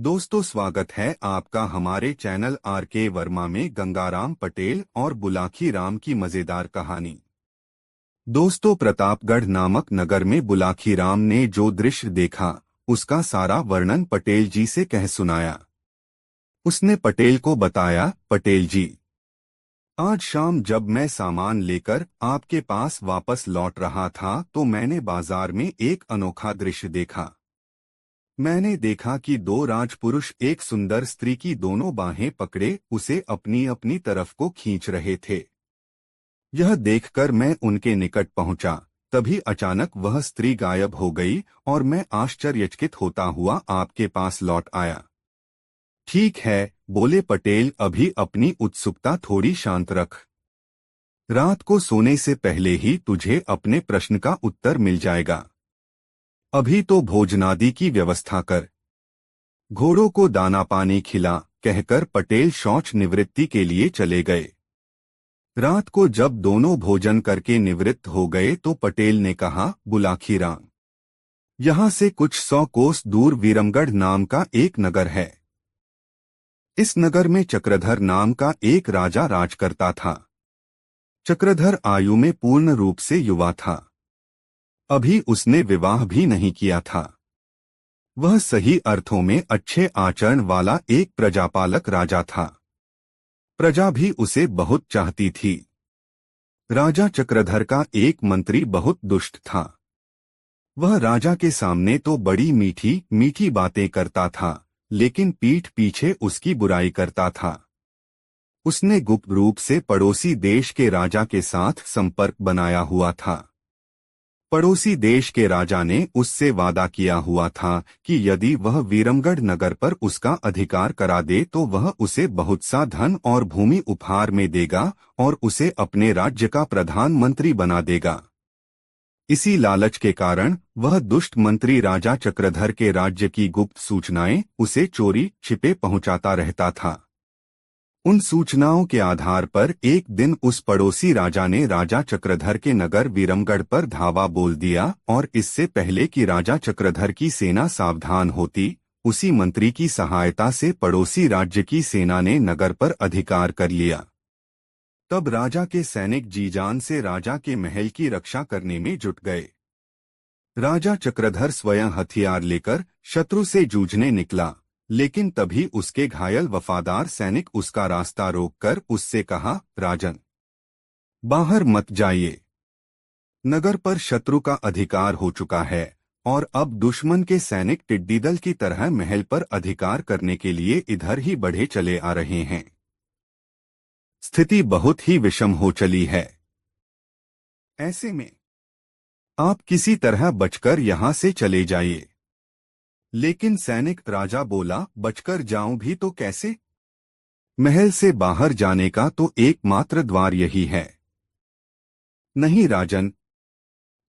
दोस्तों, स्वागत है आपका हमारे चैनल आर.के. वर्मा में गंगाराम पटेल और बुलाकी राम की मजेदार कहानी। दोस्तों, प्रतापगढ़ नामक नगर में बुलाकी राम ने जो दृश्य देखा उसका सारा वर्णन पटेल जी से कह सुनाया। उसने पटेल को बताया, पटेल जी, आज शाम जब मैं सामान लेकर आपके पास वापस लौट रहा था तो मैंने बाजार में एक अनोखा दृश्य देखा। मैंने देखा कि दो राजपुरुष एक सुंदर स्त्री की दोनों बाहें पकड़े उसे अपनी अपनी तरफ को खींच रहे थे। यह देखकर मैं उनके निकट पहुंचा, तभी अचानक वह स्त्री गायब हो गई और मैं आश्चर्यचकित होता हुआ आपके पास लौट आया। ठीक है, बोले पटेल, अभी अपनी उत्सुकता थोड़ी शांत रख। रात को सोने से पहले ही तुझे अपने प्रश्न का उत्तर मिल जाएगा। अभी तो भोजनादि की व्यवस्था कर। घोड़ों को दाना पानी खिला, कहकर पटेल शौच निवृत्ति के लिए चले गए। रात को जब दोनों भोजन करके निवृत्त हो गए तो पटेल ने कहा, बुलाकी राम, यहाँ से कुछ 100 कोस दूर विरमगढ़ नाम का एक नगर है। इस नगर में चक्रधर नाम का एक राजा राज करता था। चक्रधर आयु में पूर्ण रूप से युवा था। अभी उसने विवाह भी नहीं किया था। वह सही अर्थों में अच्छे आचरण वाला एक प्रजापालक राजा था। प्रजा भी उसे बहुत चाहती थी। राजा चक्रधर का एक मंत्री बहुत दुष्ट था। वह राजा के सामने तो बड़ी मीठी मीठी बातें करता था, लेकिन पीठ पीछे उसकी बुराई करता था। उसने गुप्त रूप से पड़ोसी देश के राजा के साथ संपर्क बनाया हुआ था। पड़ोसी देश के राजा ने उससे वादा किया हुआ था कि यदि वह विरमगढ़ नगर पर उसका अधिकार करा दे तो वह उसे बहुत सा धन और भूमि उपहार में देगा और उसे अपने राज्य का प्रधानमंत्री बना देगा। इसी लालच के कारण वह दुष्ट मंत्री राजा चक्रधर के राज्य की गुप्त सूचनाएं उसे चोरी छिपे पहुंचाता रहता था। उन सूचनाओं के आधार पर एक दिन उस पड़ोसी राजा ने राजा चक्रधर के नगर विरमगढ़ पर धावा बोल दिया और इससे पहले कि राजा चक्रधर की सेना सावधान होती, उसी मंत्री की सहायता से पड़ोसी राज्य की सेना ने नगर पर अधिकार कर लिया। तब राजा के सैनिक जी-जान से राजा के महल की रक्षा करने में जुट गए। राजा चक्रधर स्वयं हथियार लेकर शत्रु से जूझने निकला, लेकिन तभी उसके घायल वफादार सैनिक उसका रास्ता रोककर उससे कहा, राजन, बाहर मत जाइए। नगर पर शत्रु का अधिकार हो चुका है और अब दुश्मन के सैनिक टिड्डी दल की तरह महल पर अधिकार करने के लिए इधर ही बढ़े चले आ रहे हैं। स्थिति बहुत ही विषम हो चली है। ऐसे में आप किसी तरह बचकर यहां से चले जाइए। लेकिन सैनिक राजा बोला, बचकर जाऊं भी तो कैसे? महल से बाहर जाने का तो एकमात्र द्वार यही है। नहीं राजन,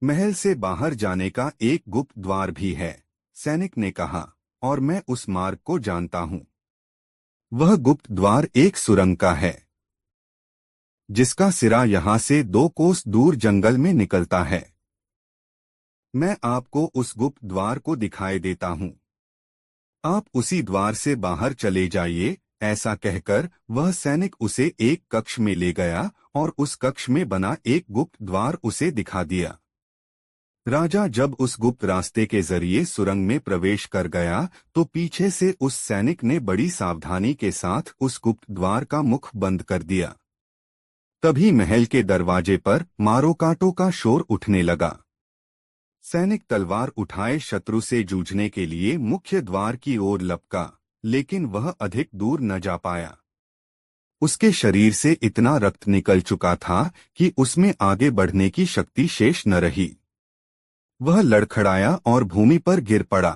महल से बाहर जाने का एक गुप्त द्वार भी है, सैनिक ने कहा, और मैं उस मार्ग को जानता हूं। वह गुप्त द्वार एक सुरंग का है, जिसका सिरा यहां से 2 कोस दूर जंगल में निकलता है। मैं आपको उस गुप्त द्वार को दिखाई देता हूं। आप उसी द्वार से बाहर चले जाइए। ऐसा कहकर वह सैनिक उसे एक कक्ष में ले गया और उस कक्ष में बना एक गुप्त द्वार उसे दिखा दिया। राजा जब उस गुप्त रास्ते के जरिए सुरंग में प्रवेश कर गया तो पीछे से उस सैनिक ने बड़ी सावधानी के साथ उस गुप्त द्वार का मुख बंद कर दिया। तभी महल के दरवाजे पर मारो काटो का शोर उठने लगा। सैनिक तलवार उठाए शत्रु से जूझने के लिए मुख्य द्वार की ओर लपका, लेकिन वह अधिक दूर न जा पाया। उसके शरीर से इतना रक्त निकल चुका था कि उसमें आगे बढ़ने की शक्ति शेष न रही। वह लड़खड़ाया और भूमि पर गिर पड़ा।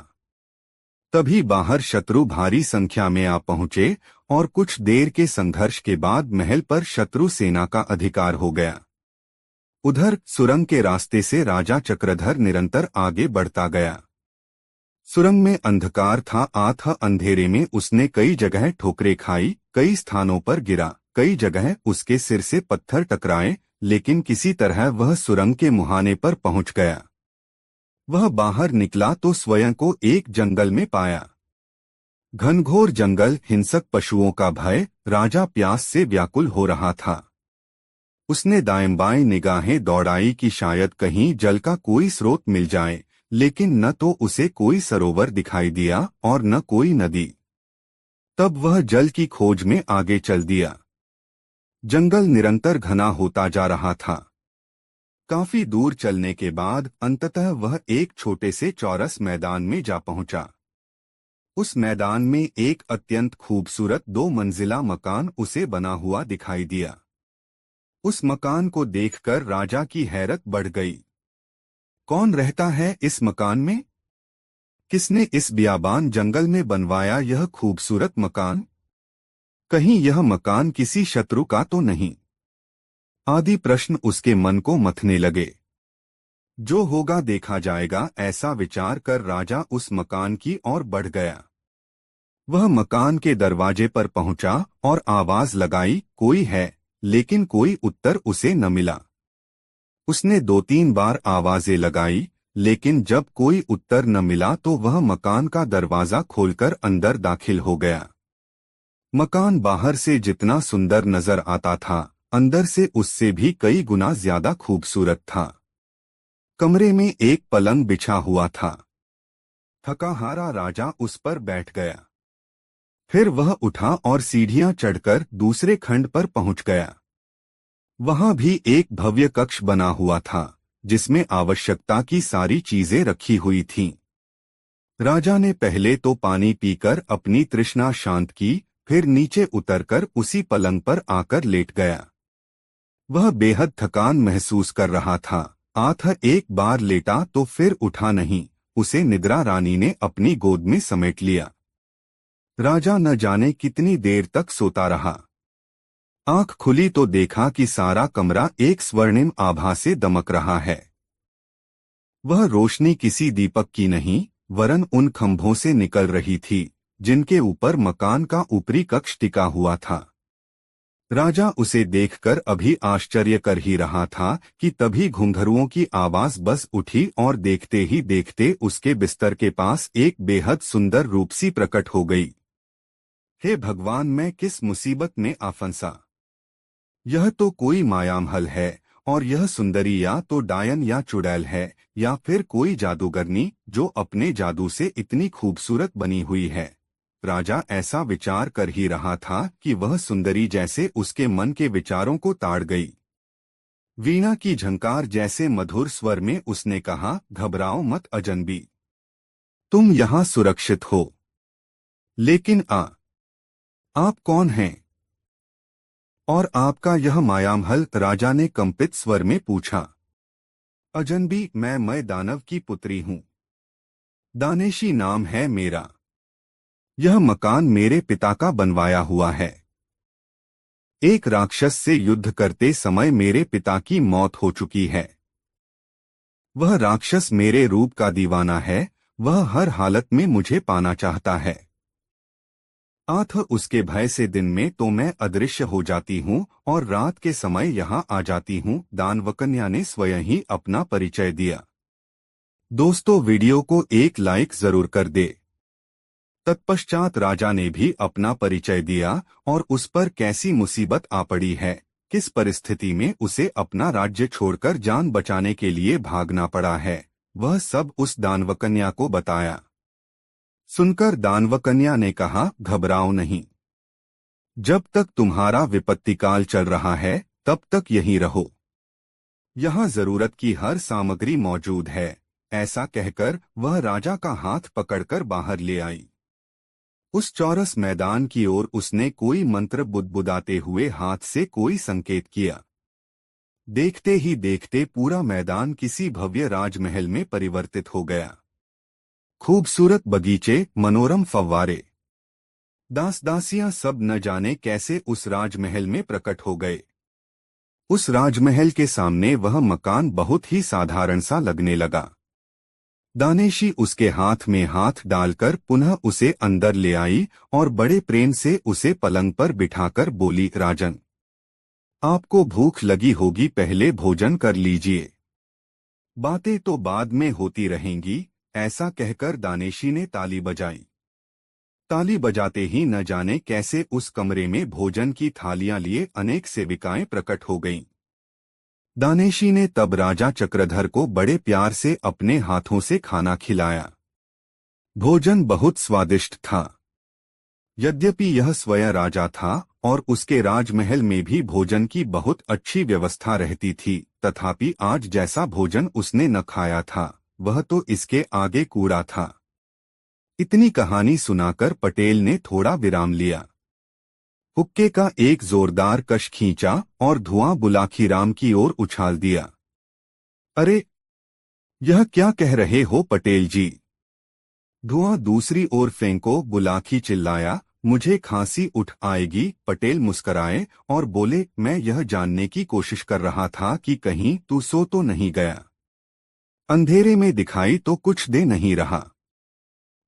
तभी बाहर शत्रु भारी संख्या में आ पहुंचे और कुछ देर के संघर्ष के बाद महल पर शत्रु सेना का अधिकार हो गया। उधर सुरंग के रास्ते से राजा चक्रधर निरंतर आगे बढ़ता गया। सुरंग में अंधकार था। आठ अंधेरे में उसने कई जगह ठोकरें खाई, कई स्थानों पर गिरा, कई जगह उसके सिर से पत्थर टकराए, लेकिन किसी तरह वह सुरंग के मुहाने पर पहुंच गया। वह बाहर निकला तो स्वयं को एक जंगल में पाया। घनघोर जंगल, हिंसक पशुओं का भय, राजा प्यास से व्याकुल हो रहा था। उसने दाएं बाएं निगाहें दौड़ाई कि शायद कहीं जल का कोई स्रोत मिल जाए, लेकिन न तो उसे कोई सरोवर दिखाई दिया और न कोई नदी। तब वह जल की खोज में आगे चल दिया। जंगल निरंतर घना होता जा रहा था। काफी दूर चलने के बाद अंततः वह एक छोटे से चौरस मैदान में जा पहुंचा। उस मैदान में एक अत्यंत खूबसूरत 2 मंजिला मकान उसे बना हुआ दिखाई दिया। उस मकान को देखकर राजा की हैरत बढ़ गई। कौन रहता है इस मकान में? किसने इस बियाबान जंगल में बनवाया यह खूबसूरत मकान? कहीं यह मकान किसी शत्रु का तो नहीं? आदि प्रश्न उसके मन को मथने लगे। जो होगा देखा जाएगा, ऐसा विचार कर राजा उस मकान की ओर बढ़ गया। वह मकान के दरवाजे पर पहुंचा और आवाज लगाई, कोई है, लेकिन कोई उत्तर उसे न मिला। उसने 2-3 बार आवाजें लगाई, लेकिन जब कोई उत्तर न मिला तो वह मकान का दरवाजा खोलकर अंदर दाखिल हो गया। मकान बाहर से जितना सुंदर नजर आता था, अंदर से उससे भी कई गुना ज्यादा खूबसूरत था। कमरे में एक पलंग बिछा हुआ था। थका हारा राजा उस पर बैठ गया। फिर वह उठा और सीढ़ियां चढ़कर दूसरे खंड पर पहुंच गया। वहां भी एक भव्य कक्ष बना हुआ था, जिसमें आवश्यकता की सारी चीजें रखी हुई थीं। राजा ने पहले तो पानी पीकर अपनी तृष्णा शांत की, फिर नीचे उतरकर उसी पलंग पर आकर लेट गया। वह बेहद थकान महसूस कर रहा था। आठ एक बार लेटा तो फिर उठा नहीं। उसे निद्रा रानी ने अपनी गोद में समेट लिया। राजा न जाने कितनी देर तक सोता रहा। आंख खुली तो देखा कि सारा कमरा एक स्वर्णिम आभा से दमक रहा है। वह रोशनी किसी दीपक की नहीं, वरन उन खंभों से निकल रही थी, जिनके ऊपर मकान का ऊपरी कक्ष टिका हुआ था। राजा उसे देखकर अभी आश्चर्य कर ही रहा था कि तभी घुंघरुओं की आवाज बस उठी और देखते ही देखते उसके बिस्तर के पास एक बेहद सुंदर रूपसी प्रकट हो गई। हे भगवान, मैं किस मुसीबत में आ फंसा। यह तो कोई मायामहल है, और यह सुंदरी या तो डायन या चुड़ैल है, या फिर कोई जादूगरनी जो अपने जादू से इतनी खूबसूरत बनी हुई है। राजा ऐसा विचार कर ही रहा था कि वह सुंदरी जैसे उसके मन के विचारों को ताड़ गई। वीणा की झंकार जैसे मधुर स्वर में उसने कहा, घबराओ मत अजनबी, तुम यहाँ सुरक्षित हो। लेकिन आप कौन हैं? और आपका यह मायामहल? राजा ने कंपित स्वर में पूछा। अजनबी, मैं दानव की पुत्री हूँ। दानेशी नाम है मेरा। यह मकान मेरे पिता का बनवाया हुआ है। एक राक्षस से युद्ध करते समय मेरे पिता की मौत हो चुकी है। वह राक्षस मेरे रूप का दीवाना है। वह हर हालत में मुझे पाना चाहता है। आठ उसके भय से दिन में तो मैं अदृश्य हो जाती हूँ और रात के समय यहाँ आ जाती हूँ। दानवकन्या ने स्वयं ही अपना परिचय दिया। दोस्तों, वीडियो को एक लाइक जरूर कर दे। तत्पश्चात राजा ने भी अपना परिचय दिया और उस पर कैसी मुसीबत आ पड़ी है, किस परिस्थिति में उसे अपना राज्य छोड़कर जान बचाने के लिए भागना पड़ा है, वह सब उस दानवकन्या को बताया। सुनकर दानवकन्या ने कहा, घबराओ नहीं। जब तक तुम्हारा विपत्तिकाल चल रहा है तब तक यहीं रहो। यहाँ जरूरत की हर सामग्री मौजूद है। ऐसा कहकर वह राजा का हाथ पकड़कर बाहर ले आई। उस चौरस मैदान की ओर उसने कोई मंत्र बुदबुदाते हुए हाथ से कोई संकेत किया। देखते ही देखते पूरा मैदान किसी भव्य राजमहल में परिवर्तित हो गया। खूबसूरत बगीचे, मनोरम फव्वारे, दास दासियां सब न जाने कैसे उस राजमहल में प्रकट हो गए। उस राजमहल के सामने वह मकान बहुत ही साधारण सा लगने लगा। दानेशी उसके हाथ में हाथ डालकर पुनः उसे अंदर ले आई और बड़े प्रेम से उसे पलंग पर बिठाकर बोली, राजन, आपको भूख लगी होगी, पहले भोजन कर लीजिए। बातें तो बाद में होती रहेंगी। ऐसा कहकर दानेशी ने ताली बजाई। ताली बजाते ही न जाने कैसे उस कमरे में भोजन की थालियां लिए अनेक सेविकाएं प्रकट हो गईं। दानेशी ने तब राजा चक्रधर को बड़े प्यार से अपने हाथों से खाना खिलाया। भोजन बहुत स्वादिष्ट था। यद्यपि यह स्वयं राजा था और उसके राजमहल में भी भोजन की बहुत अच्छी व्यवस्था रहती थी, तथापि आज जैसा भोजन उसने न खाया था वह तो इसके आगे कूड़ा था। इतनी कहानी सुनाकर पटेल ने थोड़ा विराम लिया। हुक्के का एक जोरदार कश खींचा और धुआं बुलाखीराम की ओर उछाल दिया। अरे, यह क्या कह रहे हो पटेल जी? धुआं दूसरी ओर फेंको, बुलाखी चिल्लाया। मुझे खांसी उठ आएगी। पटेल मुस्कराए और बोले, मैं यह जानने की कोशिश कर रहा था कि कहीं तू सो तो नहीं गया। अंधेरे में दिखाई तो कुछ दे नहीं रहा।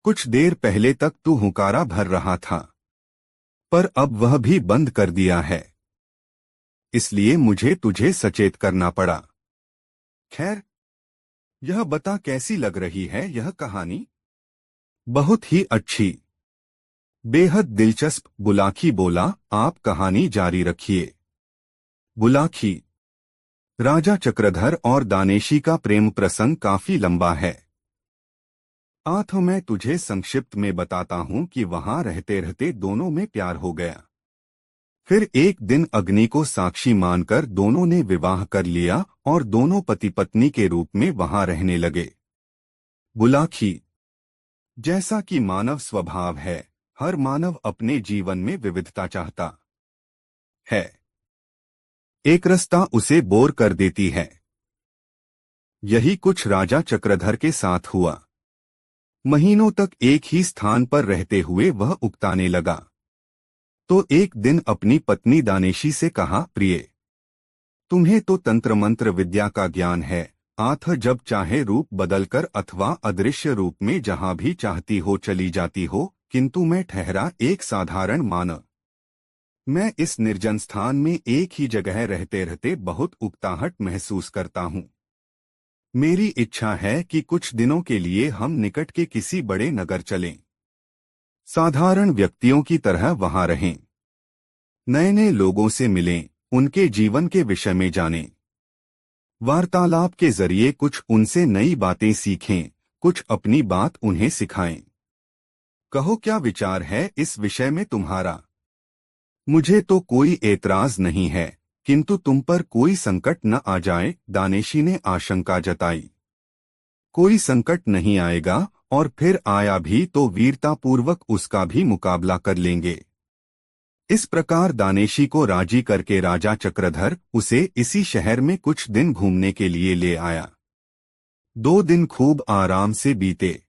कुछ देर पहले तक तू हुंकारा भर रहा था, पर अब वह भी बंद कर दिया है, इसलिए मुझे तुझे सचेत करना पड़ा। खैर, यह बता कैसी लग रही है यह कहानी? बहुत ही अच्छी, बेहद दिलचस्प, बुलाखी बोला। आप कहानी जारी रखिए। बुलाखी। राजा चक्रधर और दानेशी का प्रेम प्रसंग काफी लंबा है। तो मैं तुझे संक्षिप्त में बताता हूँ कि वहां रहते रहते दोनों में प्यार हो गया। फिर एक दिन अग्नि को साक्षी मानकर दोनों ने विवाह कर लिया और दोनों पति पत्नी के रूप में वहां रहने लगे। बुलाखी। जैसा कि मानव स्वभाव है, हर मानव अपने जीवन में विविधता चाहता है। एकरसता उसे बोर कर देती है। यही कुछ राजा चक्रधर के साथ हुआ। महीनों तक एक ही स्थान पर रहते हुए वह उकताने लगा। तो एक दिन अपनी पत्नी दानेशी से कहा, प्रिय, तुम्हें तो तंत्र मंत्र विद्या का ज्ञान है। जब चाहे रूप बदलकर अथवा अदृश्य रूप में जहां भी चाहती हो चली जाती हो, किंतु मैं ठहरा एक साधारण मानव। मैं इस निर्जन स्थान में एक ही जगह रहते रहते बहुत उकताहट महसूस करता हूँ। मेरी इच्छा है कि कुछ दिनों के लिए हम निकट के किसी बड़े नगर चलें, साधारण व्यक्तियों की तरह वहां रहें, नए नए लोगों से मिलें, उनके जीवन के विषय में जानें, वार्तालाप के जरिए कुछ उनसे नई बातें सीखें, कुछ अपनी बात उन्हें सिखाएं। कहो, क्या विचार है इस विषय में तुम्हारा? मुझे तो कोई एतराज नहीं है, किंतु तुम पर कोई संकट न आ जाए, दानेशी ने आशंका जताई। कोई संकट नहीं आएगा, और फिर आया भी तो वीरतापूर्वक उसका भी मुकाबला कर लेंगे। इस प्रकार दानेशी को राजी करके राजा चक्रधर उसे इसी शहर में कुछ दिन घूमने के लिए ले आया। 2 दिन खूब आराम से बीते।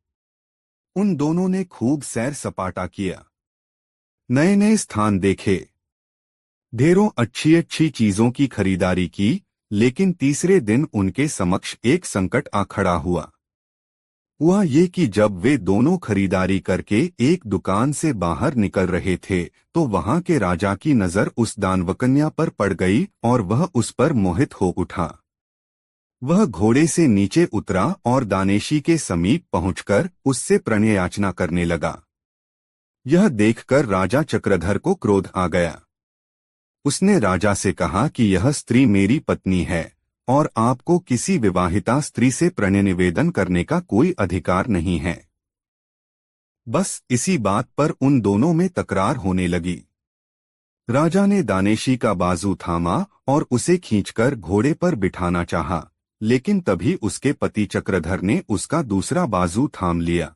उन दोनों ने खूब सैर सपाटा किया, नए नए स्थान देखे, ढेरों अच्छी अच्छी चीजों की खरीदारी की। लेकिन तीसरे दिन उनके समक्ष एक संकट आ खड़ा हुआ ये कि जब वे दोनों खरीदारी करके एक दुकान से बाहर निकल रहे थे, तो वहां के राजा की नजर उस दानवकन्या पर पड़ गई और वह उस पर मोहित हो उठा। वह घोड़े से नीचे उतरा और दानेशी के समीप पहुंचकर उससे प्रणय याचना करने लगा। यह देखकर राजा चक्रधर को क्रोध आ गया। उसने राजा से कहा कि यह स्त्री मेरी पत्नी है और आपको किसी विवाहिता स्त्री से प्रणय निवेदन करने का कोई अधिकार नहीं है। बस इसी बात पर उन दोनों में तकरार होने लगी। राजा ने दानेशी का बाजू थामा और उसे खींचकर घोड़े पर बिठाना चाहा, लेकिन तभी उसके पति चक्रधर ने उसका दूसरा बाजू थाम लिया।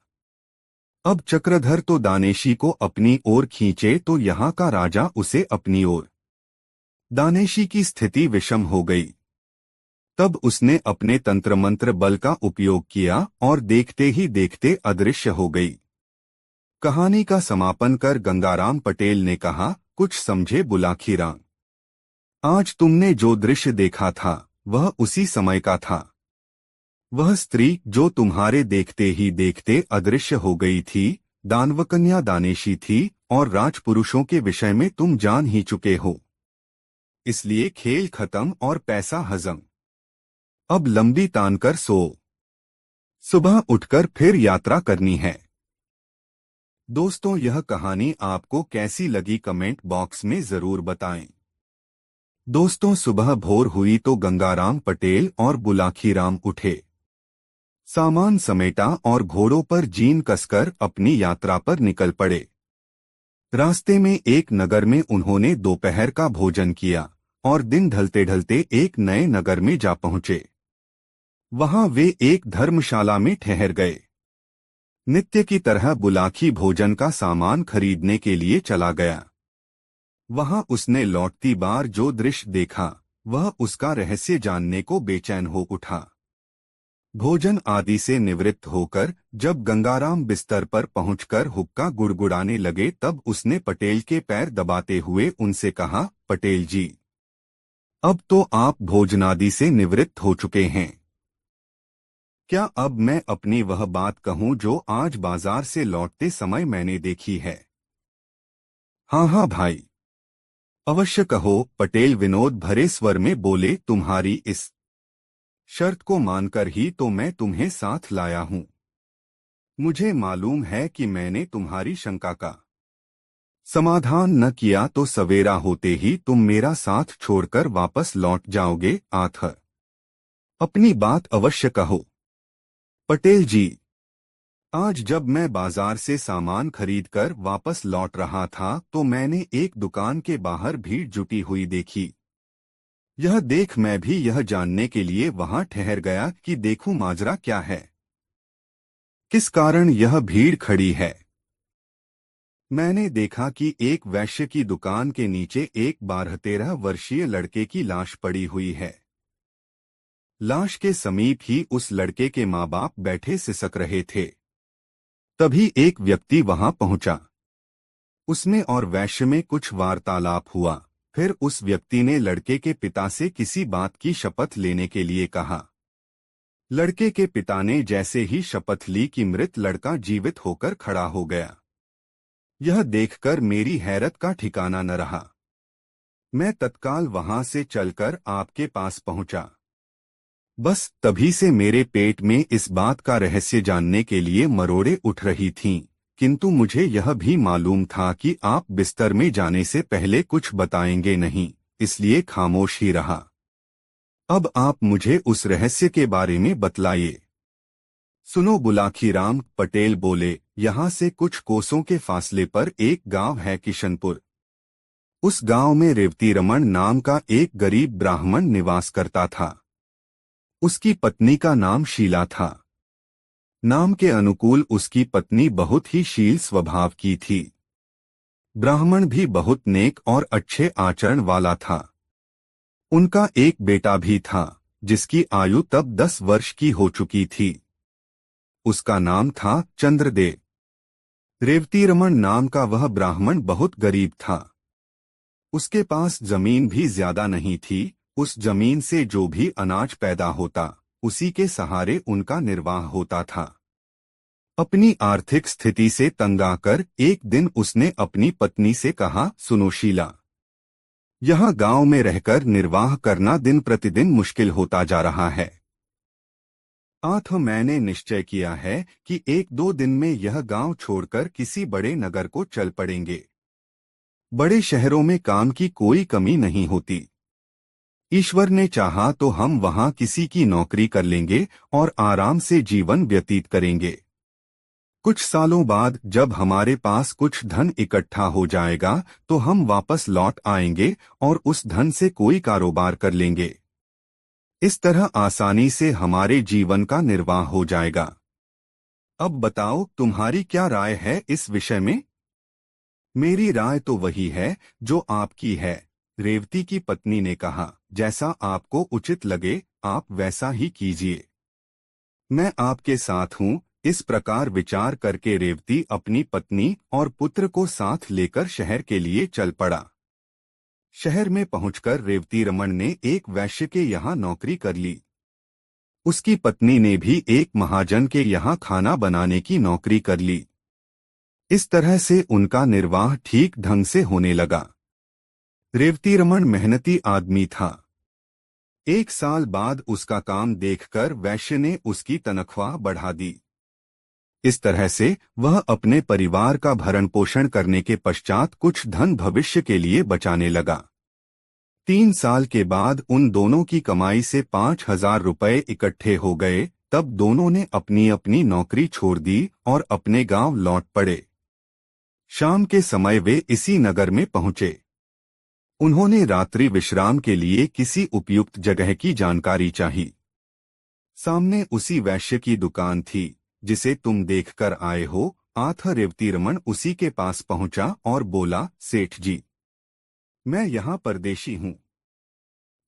अब चक्रधर तो दानेशी को अपनी ओर खींचे तो यहाँ का राजा उसे अपनी ओर। दानेशी की स्थिति विषम हो गई। तब उसने अपने तंत्र मंत्र बल का उपयोग किया और देखते ही देखते अदृश्य हो गई। कहानी का समापन कर गंगाराम पटेल ने कहा, कुछ समझे बुलाखीराम? आज तुमने जो दृश्य देखा था वह उसी समय का था। वह स्त्री जो तुम्हारे देखते ही देखते अदृश्य हो गई थी, दानवकन्या दानेशी थी और राजपुरुषों के विषय में तुम जान ही चुके हो। इसलिए खेल खत्म और पैसा हजम। अब लंबी तान कर सो। सुबह उठकर फिर यात्रा करनी है। दोस्तों, यह कहानी आपको कैसी लगी कमेंट बॉक्स में जरूर बताएं। दोस्तों, सुबह भोर हुई तो गंगाराम पटेल और बुलाखीराम उठे, सामान समेटा और घोड़ों पर जीन कसकर अपनी यात्रा पर निकल पड़े। रास्ते में एक नगर में उन्होंने दोपहर का भोजन किया और दिन ढलते ढलते एक नए नगर में जा पहुंचे। वहां वे एक धर्मशाला में ठहर गए। नित्य की तरह बुलाखी भोजन का सामान खरीदने के लिए चला गया। वहां उसने लौटती बार जो दृश्य देखा, वह उसका रहस्य जानने को बेचैन हो उठा। भोजन आदि से निवृत्त होकर जब गंगाराम बिस्तर पर पहुंचकर हुक्का गुड़गुड़ाने लगे, तब उसने पटेल के पैर दबाते हुए उनसे कहा, पटेल जी, अब तो आप भोजनादि से निवृत्त हो चुके हैं। क्या अब मैं अपनी वह बात कहूं जो आज बाजार से लौटते समय मैंने देखी है? हाँ हाँ भाई, अवश्य कहो, पटेल विनोद भरे स्वर में बोले। तुम्हारी इस शर्त को मानकर ही तो मैं तुम्हें साथ लाया हूं। मुझे मालूम है कि मैंने तुम्हारी शंका का समाधान न किया तो सवेरा होते ही तुम मेरा साथ छोड़कर वापस लौट जाओगे। आथ अपनी बात अवश्य कहो। पटेल जी, आज जब मैं बाजार से सामान खरीदकर वापस लौट रहा था तो मैंने एक दुकान के बाहर भीड़ जुटी हुई देखी। यह देख मैं भी यह जानने के लिए वहां ठहर गया कि देखूं माजरा क्या है, किस कारण यह भीड़ खड़ी है। मैंने देखा कि एक वैश्य की दुकान के नीचे एक 12-13 वर्षीय लड़के की लाश पड़ी हुई है। लाश के समीप ही उस लड़के के माँ बाप बैठे सिसक रहे थे। तभी एक व्यक्ति वहां पहुंचा। उसमें और वैश्य में कुछ वार्तालाप हुआ। फिर उस व्यक्ति ने लड़के के पिता से किसी बात की शपथ लेने के लिए कहा। लड़के के पिता ने जैसे ही शपथ ली कि मृत लड़का जीवित होकर खड़ा हो गया। यह देखकर मेरी हैरत का ठिकाना न रहा। मैं तत्काल वहां से चलकर आपके पास पहुंचा। बस तभी से मेरे पेट में इस बात का रहस्य जानने के लिए मरोड़े उठ रही थीं, किंतु मुझे यह भी मालूम था कि आप बिस्तर में जाने से पहले कुछ बताएंगे नहीं, इसलिए खामोश ही रहा। अब आप मुझे उस रहस्य के बारे में बतलाइए। सुनो बुलाखीराम, पटेल बोले, यहाँ से कुछ कोसों के फासले पर एक गांव है किशनपुर। उस गांव में रेवती रमन नाम का एक गरीब ब्राह्मण निवास करता था। उसकी पत्नी का नाम शीला था। नाम के अनुकूल उसकी पत्नी बहुत ही शील स्वभाव की थी। ब्राह्मण भी बहुत नेक और अच्छे आचरण वाला था। उनका एक बेटा भी था, जिसकी आयु तब 10 वर्ष की हो चुकी थी। उसका नाम था चंद्रदेव। रेवती रमन नाम का वह ब्राह्मण बहुत गरीब था। उसके पास जमीन भी ज्यादा नहीं थी। उस जमीन से जो भी अनाज पैदा होता, उसी के सहारे उनका निर्वाह होता था। अपनी आर्थिक स्थिति से तंग आकर एक दिन उसने अपनी पत्नी से कहा, सुनो शीला, यहाँ गांव में रहकर निर्वाह करना दिन प्रतिदिन मुश्किल होता जा रहा है। आठ मैंने निश्चय किया है कि 1-2 दिन में यह गांव छोड़कर किसी बड़े नगर को चल पड़ेंगे। बड़े शहरों में काम की कोई कमी नहीं होती। ईश्वर ने चाहा तो हम वहां किसी की नौकरी कर लेंगे और आराम से जीवन व्यतीत करेंगे। कुछ सालों बाद जब हमारे पास कुछ धन इकट्ठा हो जाएगा तो हम वापस लौट आएंगे और उस धन से कोई कारोबार कर लेंगे। इस तरह आसानी से हमारे जीवन का निर्वाह हो जाएगा। अब बताओ, तुम्हारी क्या राय है इस विषय में? मेरी राय तो वही है जो आपकी है, रेवती की पत्नी ने कहा। जैसा आपको उचित लगे आप वैसा ही कीजिए। मैं आपके साथ हूँ। इस प्रकार विचार करके रेवती अपनी पत्नी और पुत्र को साथ लेकर शहर के लिए चल पड़ा। शहर में पहुंचकर रेवती रमन ने एक वैश्य के यहाँ नौकरी कर ली। उसकी पत्नी ने भी एक महाजन के यहाँ खाना बनाने की नौकरी कर ली। इस तरह से उनका निर्वाह ठीक ढंग से होने लगा। रेवती रमन मेहनती आदमी था। 1 साल बाद उसका काम देखकर वैश्य ने उसकी तनख्वाह बढ़ा दी। इस तरह से वह अपने परिवार का भरण पोषण करने के पश्चात कुछ धन भविष्य के लिए बचाने लगा। 3 साल के बाद उन दोनों की कमाई से 5,000 रुपए इकट्ठे हो गए। तब दोनों ने अपनी अपनी नौकरी छोड़ दी और अपने गांव लौट पड़े। शाम के समय वे इसी नगर में पहुंचे। उन्होंने रात्रि विश्राम के लिए किसी उपयुक्त जगह की जानकारी चाही। सामने उसी वैश्य की दुकान थी जिसे तुम देखकर आए हो। आथा रेवतीरमण उसी के पास पहुंचा और बोला, सेठ जी, मैं यहाँ परदेशी हूँ।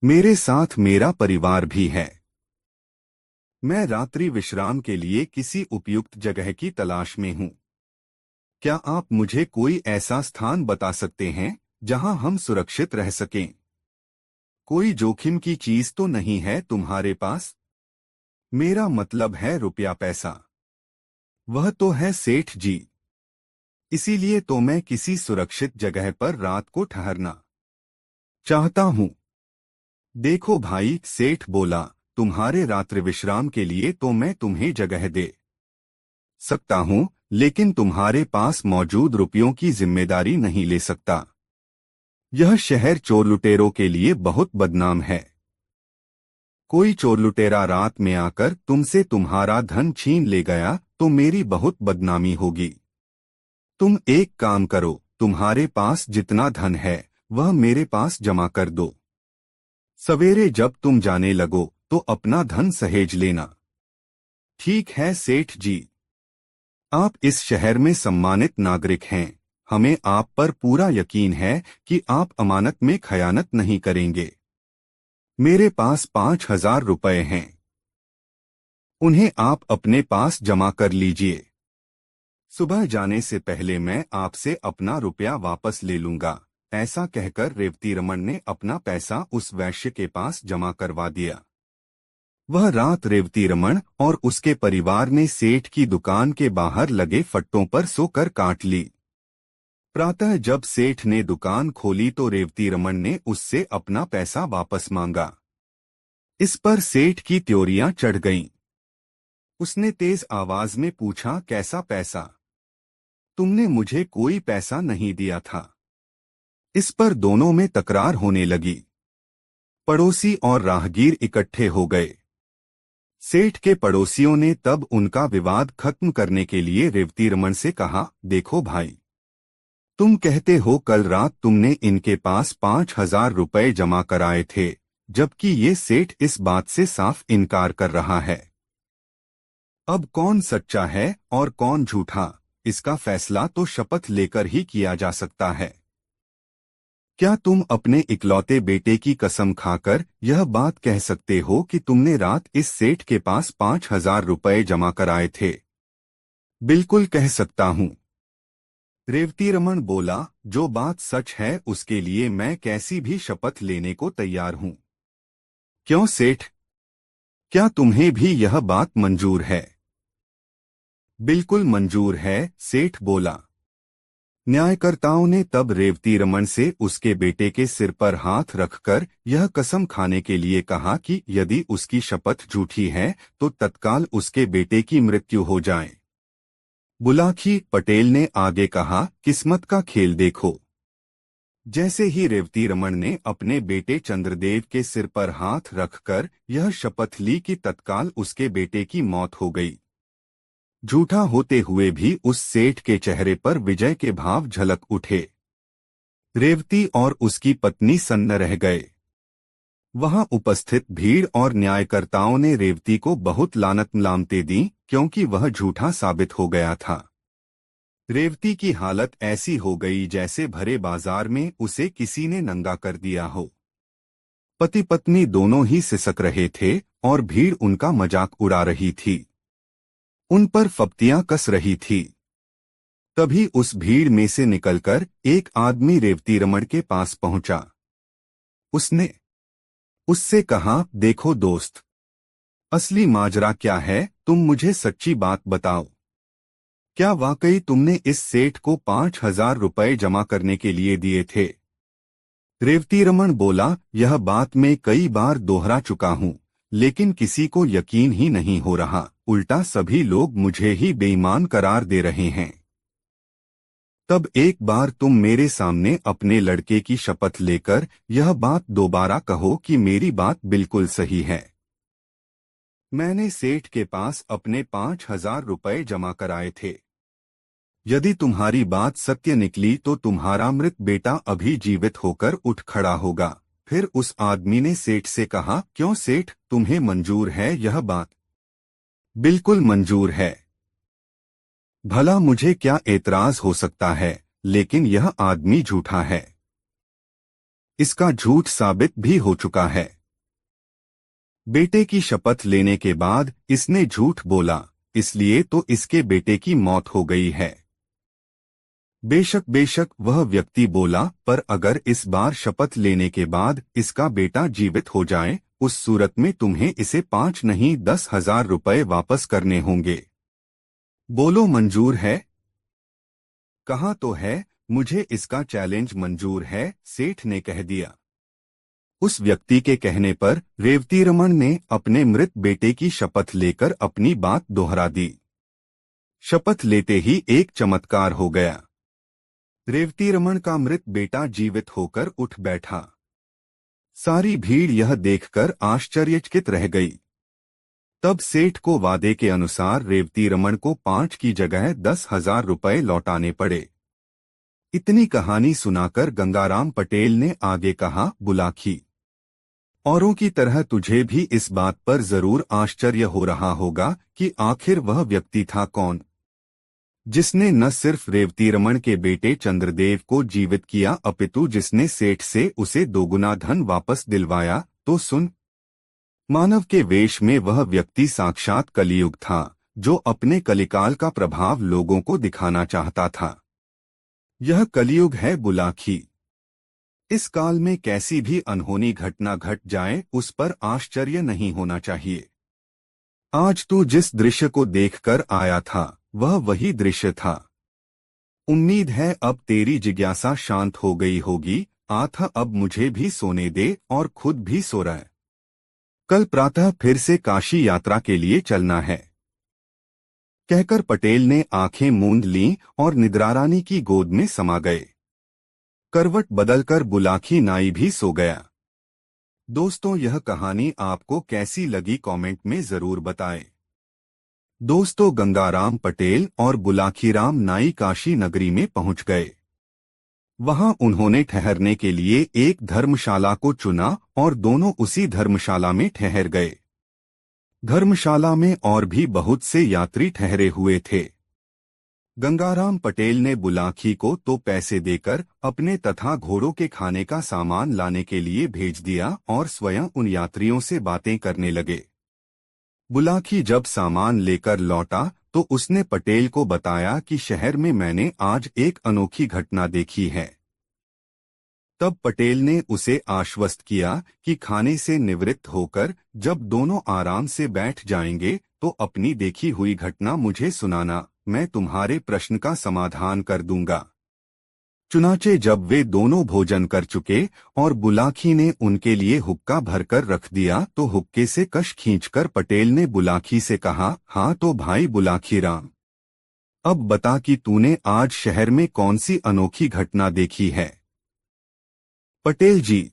मेरे साथ मेरा परिवार भी है। मैं रात्रि विश्राम के लिए किसी उपयुक्त जगह की तलाश में हूँ। क्या आप मुझे कोई ऐसा स्थान बता सकते हैं जहां हम सुरक्षित रह सकें? कोई जोखिम की चीज तो नहीं है तुम्हारे पास? मेरा मतलब है रुपया पैसा। वह तो है सेठ जी। इसीलिए तो मैं किसी सुरक्षित जगह पर रात को ठहरना चाहता हूँ। देखो भाई, सेठ बोला, तुम्हारे रात्रि विश्राम के लिए तो मैं तुम्हें जगह दे सकता हूँ, लेकिन तुम्हारे पास मौजूद रुपयों की जिम्मेदारी नहीं ले सकता। यह शहर चोर लुटेरों के लिए बहुत बदनाम है। कोई चोर लुटेरा रात में आकर तुमसे तुम्हारा धन छीन ले गया तो मेरी बहुत बदनामी होगी। तुम एक काम करो, तुम्हारे पास जितना धन है वह मेरे पास जमा कर दो। सवेरे जब तुम जाने लगो तो अपना धन सहेज लेना। ठीक है सेठ जी। आप इस शहर में सम्मानित नागरिक हैं। हमें आप पर पूरा यकीन है कि आप अमानत में खयानत नहीं करेंगे। मेरे पास 5,000 रुपए हैं। उन्हें आप अपने पास जमा कर लीजिए। सुबह जाने से पहले मैं आपसे अपना रुपया वापस ले लूंगा। ऐसा कहकर रेवतीरमण ने अपना पैसा उस वैश्य के पास जमा करवा दिया। वह रात रेवतीरमण और उसके परिवार ने सेठ की दुकान के बाहर लगे फट्टों पर सोकर काट ली। प्रातः जब सेठ ने दुकान खोली तो रेवतीरमण ने उससे अपना पैसा वापस मांगा। इस पर सेठ की त्योरियां चढ़ गईं। उसने तेज आवाज में पूछा, कैसा पैसा? तुमने मुझे कोई पैसा नहीं दिया था। इस पर दोनों में तकरार होने लगी। पड़ोसी और राहगीर इकट्ठे हो गए। सेठ के पड़ोसियों ने तब उनका विवाद खत्म करने के लिए रेवतीरमण से कहा, देखो भाई, तुम कहते हो कल रात तुमने इनके पास 5,000 रुपए जमा कराए थे, जबकि ये सेठ इस बात से साफ इनकार कर रहा है। अब कौन सच्चा है और कौन झूठा, इसका फैसला तो शपथ लेकर ही किया जा सकता है। क्या तुम अपने इकलौते बेटे की कसम खाकर यह बात कह सकते हो कि तुमने रात इस सेठ के पास 5,000 रुपए जमा कराए थे? बिल्कुल कह सकता हूँ। रेवतीरमण बोला, जो बात सच है उसके लिए मैं कैसी भी शपथ लेने को तैयार हूँ। क्यों सेठ, क्या तुम्हें भी यह बात मंजूर है? बिल्कुल मंजूर है, सेठ बोला। न्यायकर्ताओं ने तब रेवतीरमण से उसके बेटे के सिर पर हाथ रखकर यह कसम खाने के लिए कहा कि यदि उसकी शपथ झूठी है तो तत्काल उसके बेटे की मृत्यु हो जाए। बुलाकी पटेल ने आगे कहा, किस्मत का खेल देखो। जैसे ही रेवतीरमण ने अपने बेटे चंद्रदेव के सिर पर हाथ रखकर यह शपथ ली कि तत्काल उसके बेटे की मौत हो गई। झूठा होते हुए भी उस सेठ के चेहरे पर विजय के भाव झलक उठे। रेवती और उसकी पत्नी सन्न रह गए। वहां उपस्थित भीड़ और न्यायकर्ताओं ने रेवती को बहुत लानत मलामतें दी क्योंकि वह झूठा साबित हो गया था। रेवती की हालत ऐसी हो गई जैसे भरे बाजार में उसे किसी ने नंगा कर दिया हो। पति पत्नी दोनों ही सिसक रहे थे और भीड़ उनका मजाक उड़ा रही थी, उन पर फप्तियां कस रही थी। तभी उस भीड़ में से निकलकर एक आदमी रेवतीरमण के पास पहुंचा। उसने उससे कहा, देखो दोस्त, असली माजरा क्या है, तुम मुझे सच्ची बात बताओ। क्या वाकई तुमने इस सेठ को 5,000 रुपए जमा करने के लिए दिए थे? रेवतीरमण बोला, यह बात मैं कई बार दोहरा चुका हूं, लेकिन किसी को यकीन ही नहीं हो रहा। उल्टा सभी लोग मुझे ही बेईमान करार दे रहे हैं। तब एक बार तुम मेरे सामने अपने लड़के की शपथ लेकर यह बात दोबारा कहो कि मेरी बात बिल्कुल सही है। मैंने सेठ के पास अपने 5,000 रुपए जमा कराए थे। यदि तुम्हारी बात सत्य निकली तो तुम्हारा मृत बेटा अभी जीवित होकर उठ खड़ा होगा। फिर उस आदमी ने सेठ से कहा, क्यों सेठ, तुम्हें मंजूर है यह बात? बिल्कुल मंजूर है। भला मुझे क्या एतराज हो सकता है, लेकिन यह आदमी झूठा है। इसका झूठ साबित भी हो चुका है। बेटे की शपथ लेने के बाद इसने झूठ बोला, इसलिए तो इसके बेटे की मौत हो गई है। बेशक वह व्यक्ति बोला, पर अगर इस बार शपथ लेने के बाद इसका बेटा जीवित हो जाए, उस सूरत में तुम्हें इसे 5 नहीं 10,000 रुपए वापस करने होंगे। बोलो मंजूर है? कहा तो है, मुझे इसका चैलेंज मंजूर है, सेठ ने कह दिया। उस व्यक्ति के कहने पर रेवतीरमण ने अपने मृत बेटे की शपथ लेकर अपनी बात दोहरा दी। शपथ लेते ही एक चमत्कार हो गया। रेवतीरमण का मृत बेटा जीवित होकर उठ बैठा। सारी भीड़ यह देखकर आश्चर्यचकित रह गई। तब सेठ को वादे के अनुसार रेवतीरमण को 5 की जगह 10,000 रुपए लौटाने पड़े। इतनी कहानी सुनाकर गंगाराम पटेल ने आगे कहा, बुलाखी, औरों की तरह तुझे भी इस बात पर जरूर आश्चर्य हो रहा होगा कि आखिर वह व्यक्ति था कौन, जिसने न सिर्फ रेवतीरमण के बेटे चंद्रदेव को जीवित किया अपितु जिसने सेठ से उसे दोगुना धन वापस दिलवाया। तो सुन, मानव के वेश में वह व्यक्ति साक्षात कलियुग था, जो अपने कलिकाल का प्रभाव लोगों को दिखाना चाहता था। यह कलियुग है बुलाखी। इस काल में कैसी भी अनहोनी घटना घट जाए उस पर आश्चर्य नहीं होना चाहिए। आज तू जिस दृश्य को देखकर आया था वह वही दृश्य था। उम्मीद है अब तेरी जिज्ञासा शांत हो गई होगी। आथा अब मुझे भी सोने दे और खुद भी सो रहा है। कल प्रातः फिर से काशी यात्रा के लिए चलना है। कहकर पटेल ने आंखें मूंद लीं और निद्रारानी की गोद में समा गए। करवट बदलकर बुलाखी नाई भी सो गया। दोस्तों, यह कहानी आपको कैसी लगी कमेंट में जरूर बताएं। दोस्तों, गंगाराम पटेल और बुलाखीराम नाई काशी नगरी में पहुंच गए। वहां उन्होंने ठहरने के लिए एक धर्मशाला को चुना और दोनों उसी धर्मशाला में ठहर गए। धर्मशाला में और भी बहुत से यात्री ठहरे हुए थे। गंगाराम पटेल ने बुलाखी को तो पैसे देकर अपने तथा घोड़ों के खाने का सामान लाने के लिए भेज दिया और स्वयं उन यात्रियों से बातें करने लगे। बुलाखी जब सामान लेकर लौटा तो उसने पटेल को बताया कि शहर में मैंने आज एक अनोखी घटना देखी है। तब पटेल ने उसे आश्वस्त किया कि खाने से निवृत्त होकर जब दोनों आराम से बैठ जाएंगे तो अपनी देखी हुई घटना मुझे सुनाना, मैं तुम्हारे प्रश्न का समाधान कर दूंगा। चुनाचे जब वे दोनों भोजन कर चुके और बुलाखी ने उनके लिए हुक्का भरकर रख दिया तो हुक्के से कश खींचकर पटेल ने बुलाखी से कहा, हाँ तो भाई बुलाखीराम, अब बता कि तूने आज शहर में कौन सी अनोखी घटना देखी है। पटेल जी,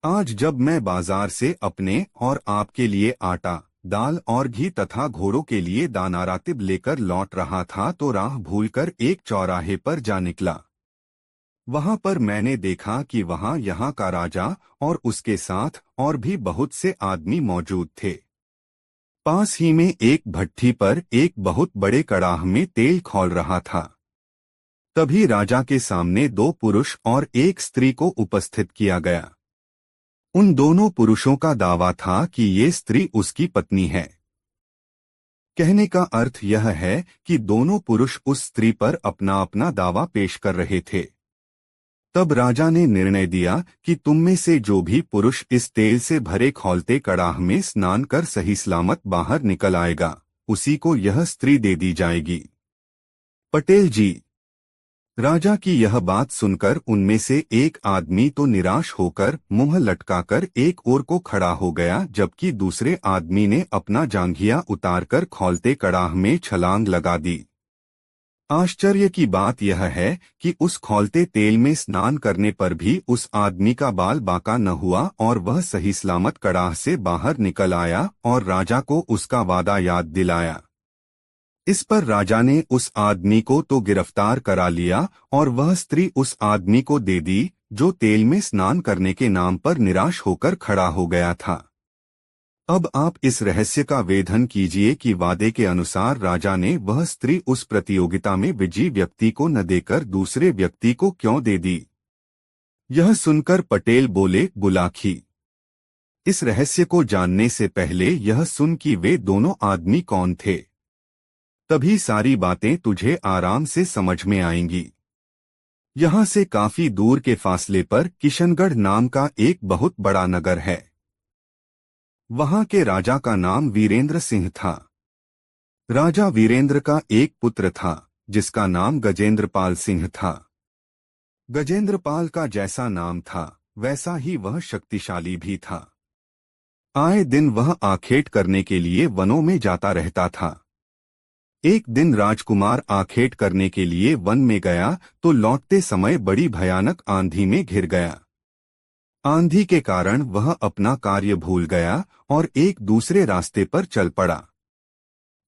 आज जब मैं बाजार से अपने और आपके लिए आटा, दाल और घी तथा घोड़ों के लिए दाना रातिब लेकर लौट रहा था तो राह भूलकर एक चौराहे पर जा निकला। वहां पर मैंने देखा कि वहां यहाँ का राजा और उसके साथ और भी बहुत से आदमी मौजूद थे। पास ही में एक भट्ठी पर एक बहुत बड़े कड़ाह में तेल खौल रहा था। तभी राजा के सामने 2 पुरुष और एक स्त्री को उपस्थित किया गया। उन दोनों पुरुषों का दावा था कि ये स्त्री उसकी पत्नी है। कहने का अर्थ यह है कि दोनों पुरुष उस स्त्री पर अपना अपना दावा पेश कर रहे थे। तब राजा ने निर्णय दिया कि तुम में से जो भी पुरुष इस तेल से भरे खौलते कड़ाह में स्नान कर सही सलामत बाहर निकल आएगा, उसी को यह स्त्री दे दी जाएगी। पटेल जी, राजा की यह बात सुनकर उनमें से एक आदमी तो निराश होकर मुंह लटकाकर एक ओर को खड़ा हो गया, जबकि दूसरे आदमी ने अपना जांघिया उतारकर खौलते कड़ाह में छलांग लगा दी। आश्चर्य की बात यह है कि उस खौलते तेल में स्नान करने पर भी उस आदमी का बाल बांका न हुआ और वह सही सलामत कड़ाह से बाहर निकल आया और राजा को उसका वादा याद दिलाया। इस पर राजा ने उस आदमी को तो गिरफ्तार करा लिया और वह स्त्री उस आदमी को दे दी जो तेल में स्नान करने के नाम पर निराश होकर खड़ा हो गया था। अब आप इस रहस्य का वेधन कीजिए कि वादे के अनुसार राजा ने वह स्त्री उस प्रतियोगिता में विजयी व्यक्ति को न देकर दूसरे व्यक्ति को क्यों दे दी। यह सुनकर पटेल बोले, बुलाखी, इस रहस्य को जानने से पहले यह सुन कि वे दोनों आदमी कौन थे, तभी सारी बातें तुझे आराम से समझ में आएंगी। यहाँ से काफी दूर के फासले पर किशनगढ़ नाम का एक बहुत बड़ा नगर है। वहाँ के राजा का नाम वीरेंद्र सिंह था। राजा वीरेंद्र का एक पुत्र था जिसका नाम गजेंद्रपाल सिंह था। गजेंद्रपाल का जैसा नाम था वैसा ही वह शक्तिशाली भी था। आए दिन वह आखेट करने के लिए वनों में जाता रहता था। एक दिन राजकुमार आखेट करने के लिए वन में गया तो लौटते समय बड़ी भयानक आंधी में घिर गया। आंधी के कारण वह अपना कार्य भूल गया और एक दूसरे रास्ते पर चल पड़ा।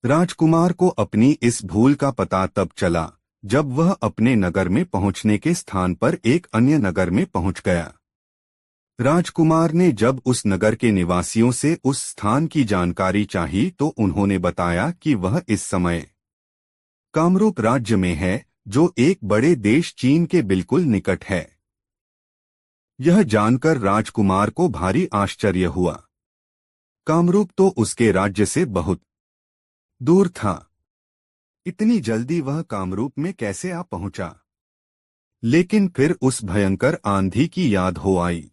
राजकुमार को अपनी इस भूल का पता तब चला जब वह अपने नगर में पहुंचने के स्थान पर एक अन्य नगर में पहुंच गया। राजकुमार ने जब उस नगर के निवासियों से उस स्थान की जानकारी चाही तो उन्होंने बताया कि वह इस समय कामरूप राज्य में है, जो एक बड़े देश चीन के बिल्कुल निकट है। यह जानकर राजकुमार को भारी आश्चर्य हुआ। कामरूप तो उसके राज्य से बहुत दूर था। इतनी जल्दी वह कामरूप में कैसे आ पहुंचा? लेकिन फिर उस भयंकर आंधी की याद हो आई।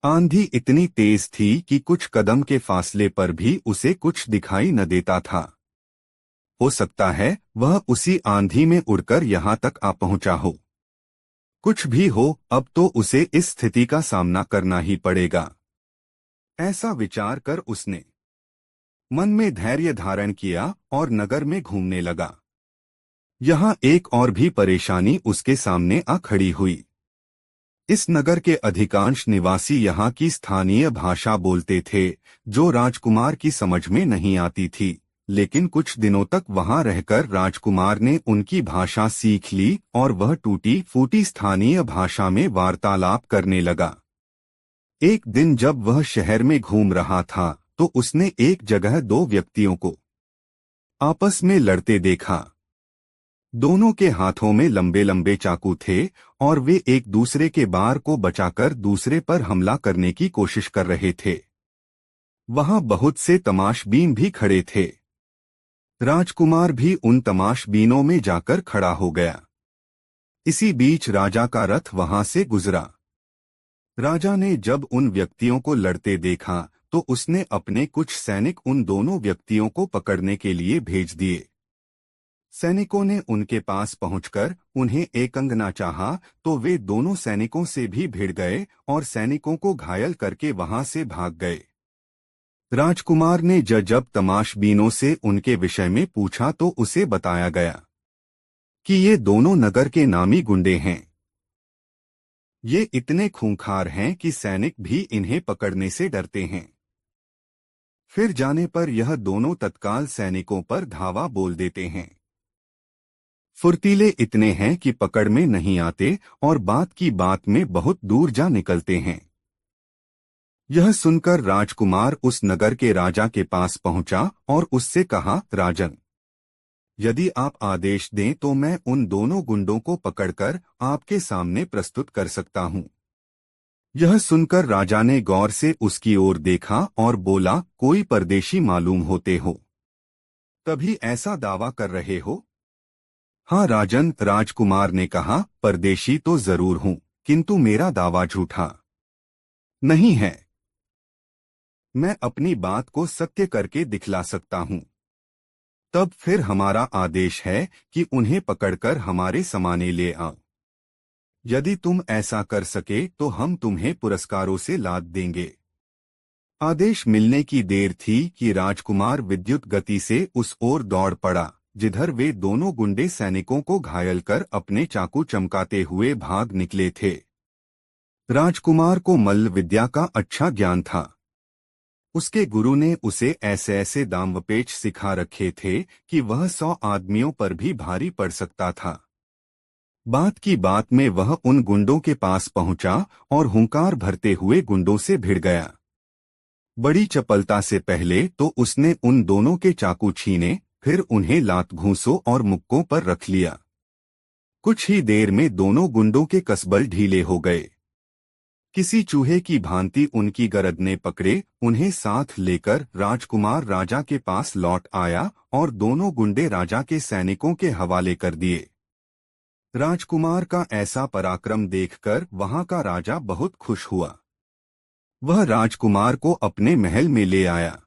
आंधी इतनी तेज थी कि कुछ कदम के फासले पर भी उसे कुछ दिखाई न देता था। हो सकता है वह उसी आंधी में उड़कर यहाँ तक आ पहुंचा हो। कुछ भी हो, अब तो उसे इस स्थिति का सामना करना ही पड़ेगा। ऐसा विचार कर उसने मन में धैर्य धारण किया और नगर में घूमने लगा। यहाँ एक और भी परेशानी उसके सामने आ खड़ी हुई। इस नगर के अधिकांश निवासी यहाँ की स्थानीय भाषा बोलते थे, जो राजकुमार की समझ में नहीं आती थी, लेकिन कुछ दिनों तक वहाँ रहकर राजकुमार ने उनकी भाषा सीख ली और वह टूटी फूटी स्थानीय भाषा में वार्तालाप करने लगा। एक दिन जब वह शहर में घूम रहा था तो उसने एक जगह दो व्यक्तियों को आपस में लड़ते देखा। दोनों के हाथों में लंबे लंबे चाकू थे और वे एक दूसरे के बार को बचाकर दूसरे पर हमला करने की कोशिश कर रहे थे। वहां बहुत से तमाशबीन भी खड़े थे। राजकुमार भी उन तमाशबीनों में जाकर खड़ा हो गया। इसी बीच राजा का रथ वहां से गुजरा। राजा ने जब उन व्यक्तियों को लड़ते देखा तो उसने अपने कुछ सैनिक उन दोनों व्यक्तियों को पकड़ने के लिए भेज दिए। सैनिकों ने उनके पास पहुंचकर उन्हें एकंगना चाहा तो वे दोनों सैनिकों से भी भिड़ गए और सैनिकों को घायल करके वहां से भाग गए। राजकुमार ने जब तमाशबीनों से उनके विषय में पूछा तो उसे बताया गया कि ये दोनों नगर के नामी गुंडे हैं। ये इतने खूंखार हैं कि सैनिक भी इन्हें पकड़ने से डरते हैं। फिर जाने पर यह दोनों तत्काल सैनिकों पर धावा बोल देते हैं। फुर्तीले इतने हैं कि पकड़ में नहीं आते और बात की बात में बहुत दूर जा निकलते हैं। यह सुनकर राजकुमार उस नगर के राजा के पास पहुंचा और उससे कहा, राजन, यदि आप आदेश दें तो मैं उन दोनों गुंडों को पकड़कर आपके सामने प्रस्तुत कर सकता हूं। यह सुनकर राजा ने गौर से उसकी ओर देखा और बोला, कोई परदेशी मालूम होते हो, तभी ऐसा दावा कर रहे हो? हाँ राजन, राजकुमार ने कहा, परदेशी तो जरूर हूं, किंतु मेरा दावा झूठा नहीं है। मैं अपनी बात को सत्य करके दिखला सकता हूं। तब फिर हमारा आदेश है कि उन्हें पकड़कर हमारे समाने ले आओ। यदि तुम ऐसा कर सके तो हम तुम्हें पुरस्कारों से लाद देंगे। आदेश मिलने की देर थी कि राजकुमार विद्युत गति से उस ओर दौड़ पड़ा जिधर वे दोनों गुंडे सैनिकों को घायल कर अपने चाकू चमकाते हुए भाग निकले थे। राजकुमार को मल्ल विद्या का अच्छा ज्ञान था। उसके गुरु ने उसे ऐसे ऐसे दांवपेच सिखा रखे थे कि वह 100 आदमियों पर भी भारी पड़ सकता था। बात की बात में वह उन गुंडों के पास पहुंचा और हुंकार भरते हुए गुंडों से भिड़ गया। बड़ी चपलता से पहले तो उसने उन दोनों के चाकू छीने, फिर उन्हें लात घूंसों और मुक्कों पर रख लिया। कुछ ही देर में दोनों गुंडों के कसबल ढीले हो गए। किसी चूहे की भांति उनकी गरदने पकड़े उन्हें साथ लेकर राजकुमार राजा के पास लौट आया और दोनों गुंडे राजा के सैनिकों के हवाले कर दिए। राजकुमार का ऐसा पराक्रम देखकर वहां का राजा बहुत खुश हुआ। वह राजकुमार को अपने महल में ले आया।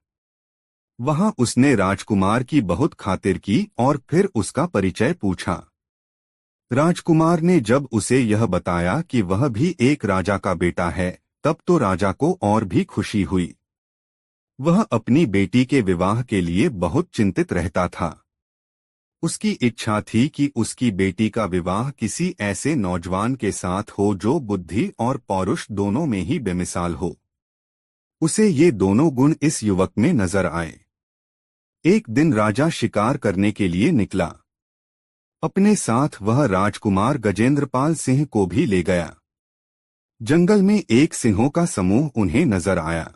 वहां उसने राजकुमार की बहुत खातिर की और फिर उसका परिचय पूछा। राजकुमार ने जब उसे यह बताया कि वह भी एक राजा का बेटा है, तब तो राजा को और भी खुशी हुई। वह अपनी बेटी के विवाह के लिए बहुत चिंतित रहता था। उसकी इच्छा थी कि उसकी बेटी का विवाह किसी ऐसे नौजवान के साथ हो जो बुद्धि और पौरुष दोनों में ही बेमिसाल हो। उसे ये दोनों गुण इस युवक में नजर आए। एक दिन राजा शिकार करने के लिए निकला। अपने साथ वह राजकुमार गजेंद्रपाल सिंह को भी ले गया। जंगल में एक सिंहों का समूह उन्हें नजर आया।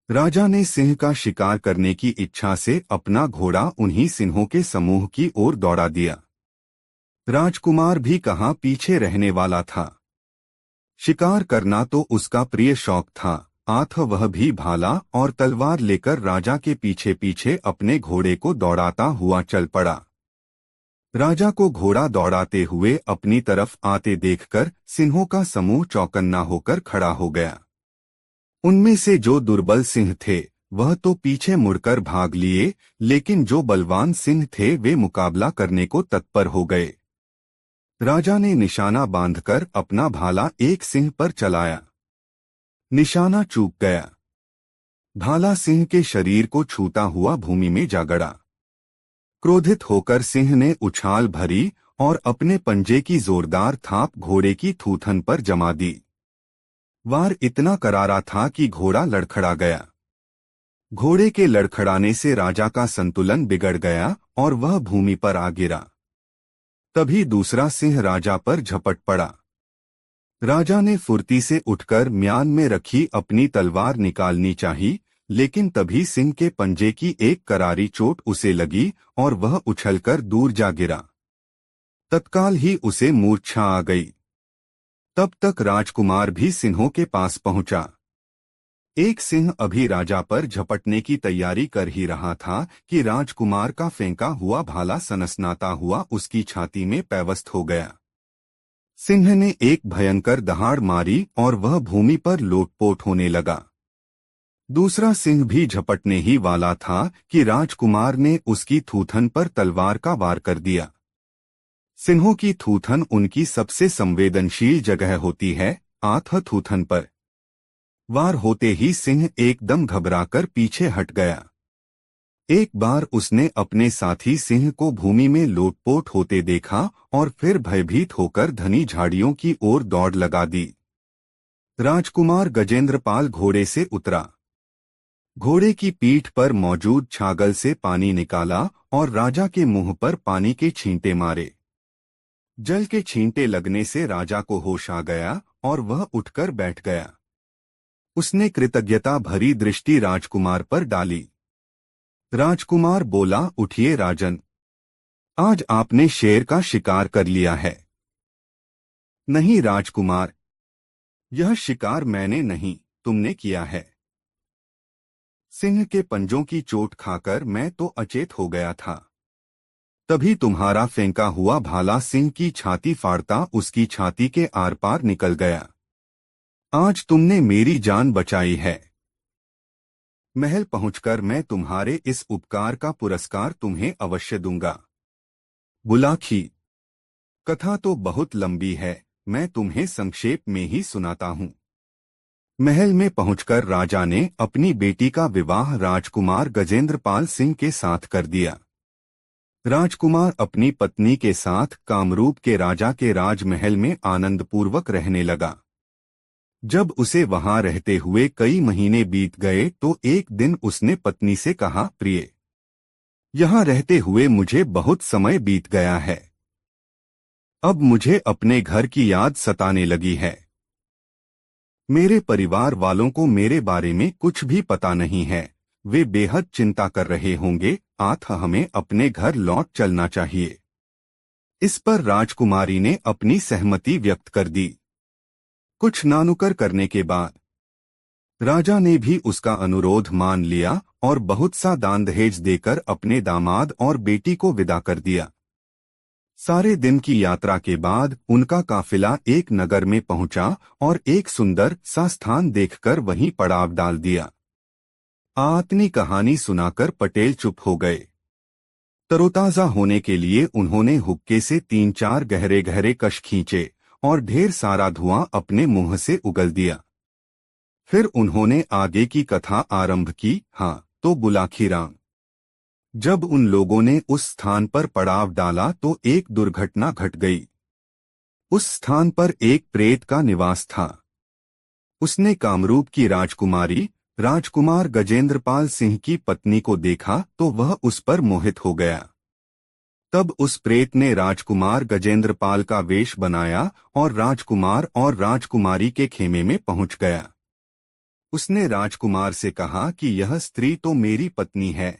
राजा ने सिंह का शिकार करने की इच्छा से अपना घोड़ा उन्हीं सिंहों के समूह की ओर दौड़ा दिया। राजकुमार भी कहाँ पीछे रहने वाला था। शिकार करना तो उसका प्रिय शौक था, अतः वह भी भाला और तलवार लेकर राजा के पीछे पीछे अपने घोड़े को दौड़ाता हुआ चल पड़ा। राजा को घोड़ा दौड़ाते हुए अपनी तरफ आते देखकर सिंहों का समूह चौकन्ना होकर खड़ा हो गया। उनमें से जो दुर्बल सिंह थे वह तो पीछे मुड़कर भाग लिए, लेकिन जो बलवान सिंह थे वे मुकाबला करने को तत्पर हो गए। राजा ने निशाना बांधकर अपना भाला एक सिंह पर चलाया। निशाना चूक गया। भाला सिंह के शरीर को छूता हुआ भूमि में जा गड़ा। क्रोधित होकर सिंह ने उछाल भरी और अपने पंजे की जोरदार थाप घोड़े की थूथन पर जमा दी। वार इतना करारा था कि घोड़ा लड़खड़ा गया। घोड़े के लड़खड़ाने से राजा का संतुलन बिगड़ गया और वह भूमि पर आ गिरा। तभी दूसरा सिंह राजा पर झपट पड़ा। राजा ने फुर्ती से उठकर म्यान में रखी अपनी तलवार निकालनी चाहिए, लेकिन तभी सिंह के पंजे की एक करारी चोट उसे लगी और वह उछलकर दूर जा गिरा। तत्काल ही उसे मूर्छा आ गई। तब तक राजकुमार भी सिंहों के पास पहुंचा। एक सिंह अभी राजा पर झपटने की तैयारी कर ही रहा था कि राजकुमार का फेंका हुआ भाला सनसनाता हुआ उसकी छाती में पैवस्त हो गया। सिंह ने एक भयंकर दहाड़ मारी और वह भूमि पर लोटपोट होने लगा। दूसरा सिंह भी झपटने ही वाला था कि राजकुमार ने उसकी थूथन पर तलवार का वार कर दिया। सिंहों की थूथन उनकी सबसे संवेदनशील जगह होती है, अतः थूथन पर वार होते ही सिंह एकदम घबराकर पीछे हट गया। एक बार उसने अपने साथी सिंह को भूमि में लोटपोट होते देखा और फिर भयभीत होकर घनी झाड़ियों की ओर दौड़ लगा दी। राजकुमार गजेंद्रपाल घोड़े से उतरा। घोड़े की पीठ पर मौजूद छागल से पानी निकाला और राजा के मुंह पर पानी के छींटे मारे। जल के छींटे लगने से राजा को होश आ गया और वह उठकर बैठ गया। उसने कृतज्ञता भरी दृष्टि राजकुमार पर डाली। राजकुमार बोला, उठिए राजन, आज आपने शेर का शिकार कर लिया है। नहीं राजकुमार, यह शिकार मैंने नहीं, तुमने किया है। सिंह के पंजों की चोट खाकर मैं तो अचेत हो गया था। तभी तुम्हारा फेंका हुआ भाला सिंह की छाती फाड़ता उसकी छाती के आर पार निकल गया। आज तुमने मेरी जान बचाई है। महल पहुंचकर मैं तुम्हारे इस उपकार का पुरस्कार तुम्हें अवश्य दूंगा। बुलाखी। कथा तो बहुत लंबी है, मैं तुम्हें संक्षेप में ही सुनाता हूँ। महल में पहुंचकर राजा ने अपनी बेटी का विवाह राजकुमार गजेंद्रपाल सिंह के साथ कर दिया। राजकुमार अपनी पत्नी के साथ कामरूप के राजा के राजमहल में आनंदपूर्वक रहने लगा। जब उसे वहां रहते हुए कई महीने बीत गए तो एक दिन उसने पत्नी से कहा, प्रिय, यहाँ रहते हुए मुझे बहुत समय बीत गया है। अब मुझे अपने घर की याद सताने लगी है। मेरे परिवार वालों को मेरे बारे में कुछ भी पता नहीं है। वे बेहद चिंता कर रहे होंगे। हमें अपने घर लौट चलना चाहिए। इस पर राजकुमारी ने अपनी सहमति व्यक्त कर दी। कुछ नानुकर करने के बाद राजा ने भी उसका अनुरोध मान लिया और बहुत सा दान दहेज देकर अपने दामाद और बेटी को विदा कर दिया। सारे दिन की यात्रा के बाद उनका काफिला एक नगर में पहुंचा और एक सुंदर सा स्थान देखकर वहीं पड़ाव डाल दिया। आतनी कहानी सुनाकर पटेल चुप हो गए। तरोताजा होने के लिए उन्होंने हुक्के से 3-4 गहरे गहरे कश खींचे और ढेर सारा धुआं अपने मुंह से उगल दिया। फिर उन्होंने आगे की कथा आरंभ की। हाँ, तो बुलाखी राम। जब उन लोगों ने उस स्थान पर पड़ाव डाला तो एक दुर्घटना घट गई। उस स्थान पर एक प्रेत का निवास था। उसने कामरूप की राजकुमारी राजकुमार गजेंद्रपाल सिंह की पत्नी को देखा तो वह उस पर मोहित हो गया। तब उस प्रेत ने राजकुमार गजेंद्रपाल का वेश बनाया और राजकुमार और राजकुमारी के खेमे में पहुंच गया। उसने राजकुमार से कहा कि यह स्त्री तो मेरी पत्नी है,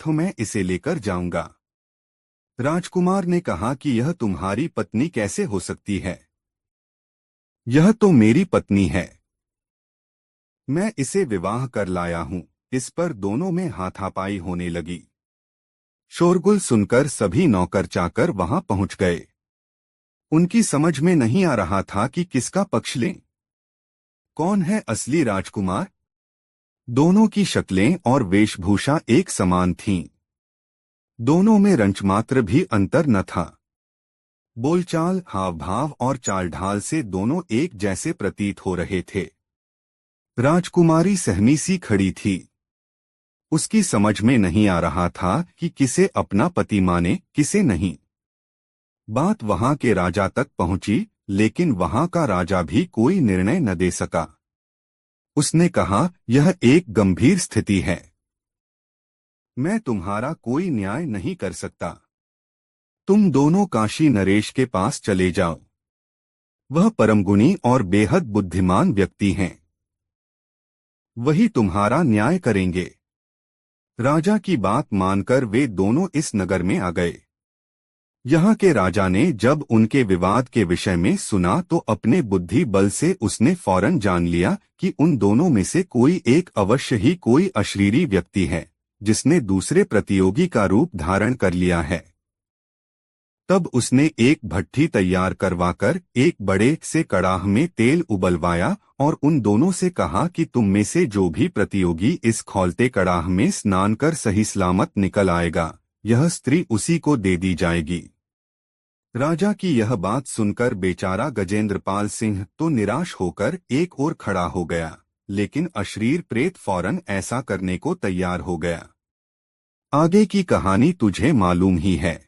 मैं इसे लेकर जाऊंगा। राजकुमार ने कहा कि यह तुम्हारी पत्नी कैसे हो सकती है? यह तो मेरी पत्नी है। मैं इसे विवाह कर लाया हूं। इस पर दोनों में हाथापाई होने लगी। शोरगुल सुनकर सभी नौकर चाकर वहां पहुंच गए। उनकी समझ में नहीं आ रहा था कि किसका पक्ष लें। कौन है असली राजकुमार? दोनों की शक्लें और वेशभूषा एक समान थीं। दोनों में रंचमात्र भी अंतर न था। बोलचाल, हाव भाव और चाल ढाल से दोनों एक जैसे प्रतीत हो रहे थे। राजकुमारी सहमी सी खड़ी थी। उसकी समझ में नहीं आ रहा था कि किसे अपना पति माने, किसे नहीं। बात वहां के राजा तक पहुंची, लेकिन वहां का राजा भी कोई निर्णय न दे सका। उसने कहा, यह एक गंभीर स्थिति है। मैं तुम्हारा कोई न्याय नहीं कर सकता। तुम दोनों काशी नरेश के पास चले जाओ। वह परमगुणी और बेहद बुद्धिमान व्यक्ति हैं। वही तुम्हारा न्याय करेंगे। राजा की बात मानकर वे दोनों इस नगर में आ गए। यहाँ के राजा ने जब उनके विवाद के विषय में सुना तो अपने बुद्धि बल से उसने फौरन जान लिया कि उन दोनों में से कोई एक अवश्य ही कोई अशरीरी व्यक्ति है, जिसने दूसरे प्रतियोगी का रूप धारण कर लिया है। तब उसने एक भट्ठी तैयार करवाकर एक बड़े से कड़ाह में तेल उबलवाया और उन दोनों से कहा कि तुम में से जो भी प्रतियोगी इस खौलते कड़ाह में स्नान कर सही सलामत निकल आएगा, यह स्त्री उसी को दे दी जाएगी। राजा की यह बात सुनकर बेचारा गजेंद्रपाल सिंह तो निराश होकर एक ओर खड़ा हो गया, लेकिन अशरीर प्रेत फौरन ऐसा करने को तैयार हो गया। आगे की कहानी तुझे मालूम ही है।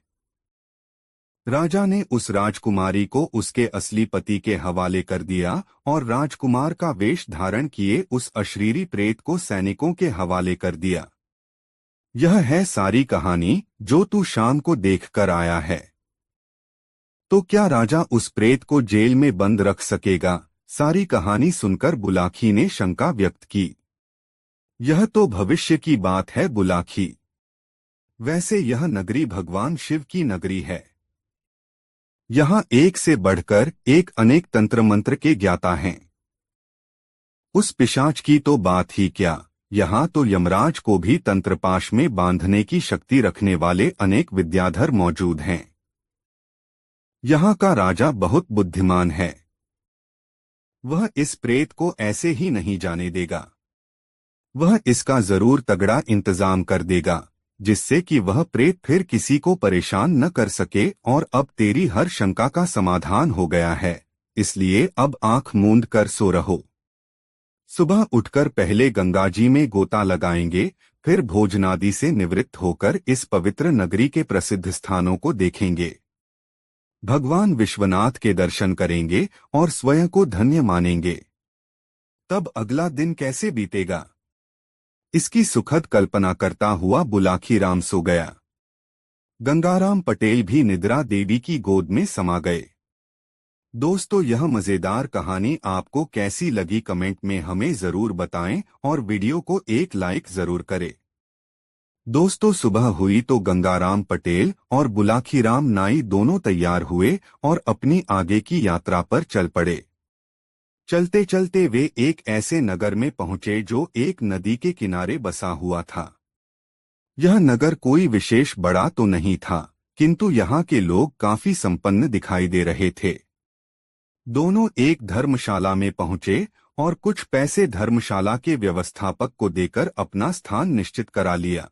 राजा ने उस राजकुमारी को उसके असली पति के हवाले कर दिया और राजकुमार का वेश धारण किए उस अशरीरी प्रेत को सैनिकों के हवाले कर दिया। यह है सारी कहानी जो तू शाम को देख कर आया है। तो क्या राजा उस प्रेत को जेल में बंद रख सकेगा? सारी कहानी सुनकर बुलाखी ने शंका व्यक्त की। यह तो भविष्य की बात है बुलाखी। वैसे यह नगरी भगवान शिव की नगरी है। यहाँ एक से बढ़कर एक अनेक तंत्र मंत्र के ज्ञाता हैं। उस पिशाच की तो बात ही क्या, यहाँ तो यमराज को भी तंत्रपाश में बांधने की शक्ति रखने वाले अनेक विद्याधर मौजूद हैं। यहाँ का राजा बहुत बुद्धिमान है। वह इस प्रेत को ऐसे ही नहीं जाने देगा। वह इसका जरूर तगड़ा इंतजाम कर देगा, जिससे कि वह प्रेत फिर किसी को परेशान न कर सके। और अब तेरी हर शंका का समाधान हो गया है, इसलिए अब आंख मूंद कर सो रहो। सुबह उठकर पहले गंगा जी में गोता लगाएंगे, फिर भोजनादि से निवृत्त होकर इस पवित्र नगरी के प्रसिद्ध स्थानों को देखेंगे। भगवान विश्वनाथ के दर्शन करेंगे और स्वयं को धन्य मानेंगे। तब अगला दिन कैसे बीतेगा, इसकी सुखद कल्पना करता हुआ बुलाकी राम सो गया। गंगाराम पटेल भी निद्रा देवी की गोद में समा गए। दोस्तों, यह मजेदार कहानी आपको कैसी लगी कमेंट में हमें जरूर बताएं और वीडियो को एक लाइक जरूर करें। दोस्तों, सुबह हुई तो गंगाराम पटेल और बुलाकी राम नाई दोनों तैयार हुए और अपनी आगे की यात्रा पर चल पड़े। चलते चलते वे एक ऐसे नगर में पहुंचे जो एक नदी के किनारे बसा हुआ था। यह नगर कोई विशेष बड़ा तो नहीं था, किंतु यहाँ के लोग काफी संपन्न दिखाई दे रहे थे। दोनों एक धर्मशाला में पहुंचे और कुछ पैसे धर्मशाला के व्यवस्थापक को देकर अपना स्थान निश्चित करा लिया।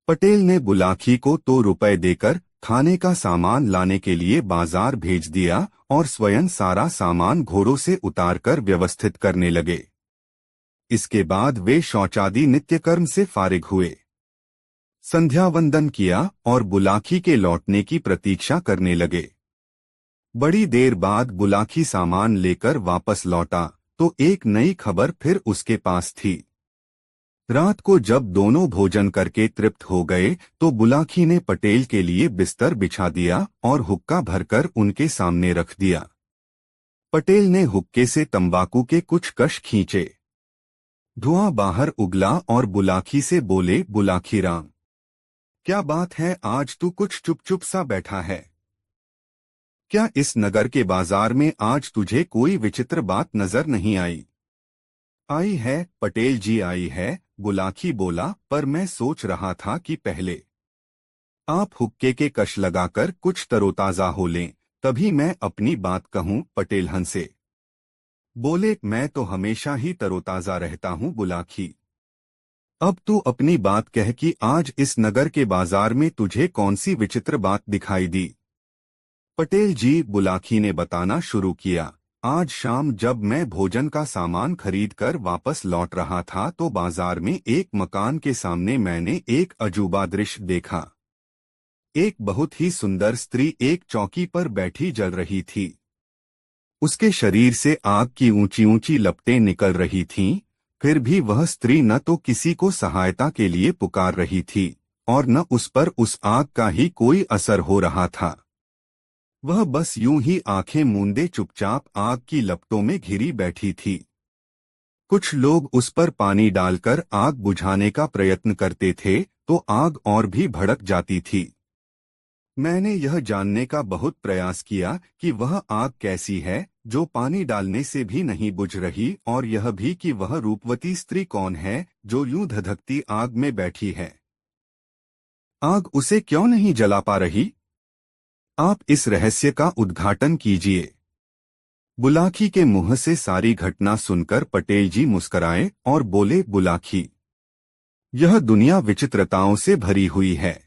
पटेल ने बुलाकी को तो रुपए देकर खाने का सामान लाने के लिए बाजार भेज दिया और स्वयं सारा सामान घोड़ों से उतारकर व्यवस्थित करने लगे। इसके बाद वे शौचादि नित्यकर्म से फारिग हुए, संध्या वंदन किया और बुलाकी के लौटने की प्रतीक्षा करने लगे। बड़ी देर बाद बुलाकी सामान लेकर वापस लौटा तो एक नई खबर फिर उसके पास थी। रात को जब दोनों भोजन करके तृप्त हो गए तो बुलाकी ने पटेल के लिए बिस्तर बिछा दिया और हुक्का भरकर उनके सामने रख दिया। पटेल ने हुक्के से तंबाकू के कुछ कश खींचे। धुआं बाहर उगला और बुलाकी से बोले, बुलाकी राम, क्या बात है, आज तू कुछ चुप चुप सा बैठा है? क्या इस नगर के बाजार में आज तुझे कोई विचित्र बात नजर नहीं आई? आई है पटेल जी, आई है, बुलाकी बोला, पर मैं सोच रहा था कि पहले आप हुक्के के कश लगाकर कुछ तरोताजा हो लें, तभी मैं अपनी बात कहूं। पटेल हंसे, बोले, मैं तो हमेशा ही तरोताजा रहता हूं बुलाकी। अब तू अपनी बात कह कि आज इस नगर के बाजार में तुझे कौन सी विचित्र बात दिखाई दी? पटेल जी, बुलाकी ने बताना शुरू किया, आज शाम जब मैं भोजन का सामान खरीदकर वापस लौट रहा था तो बाजार में एक मकान के सामने मैंने एक अजूबा दृश्य देखा। एक बहुत ही सुंदर स्त्री एक चौकी पर बैठी जल रही थी। उसके शरीर से आग की ऊंची ऊंची लपटें निकल रही थीं, फिर भी वह स्त्री न तो किसी को सहायता के लिए पुकार रही थी और न उस पर उस आग का ही कोई असर हो रहा था। वह बस यूं ही आंखें मूंदे चुपचाप आग की लपटों में घिरी बैठी थी। कुछ लोग उस पर पानी डालकर आग बुझाने का प्रयत्न करते थे तो आग और भी भड़क जाती थी। मैंने यह जानने का बहुत प्रयास किया कि वह आग कैसी है जो पानी डालने से भी नहीं बुझ रही, और यह भी कि वह रूपवती स्त्री कौन है जो यूं धधकती आग में बैठी है। आग उसे क्यों नहीं जला पा रही? आप इस रहस्य का उद्घाटन कीजिए। बुलाकी के मुंह से सारी घटना सुनकर पटेल जी मुस्कराए और बोले, बुलाकी, यह दुनिया विचित्रताओं से भरी हुई है।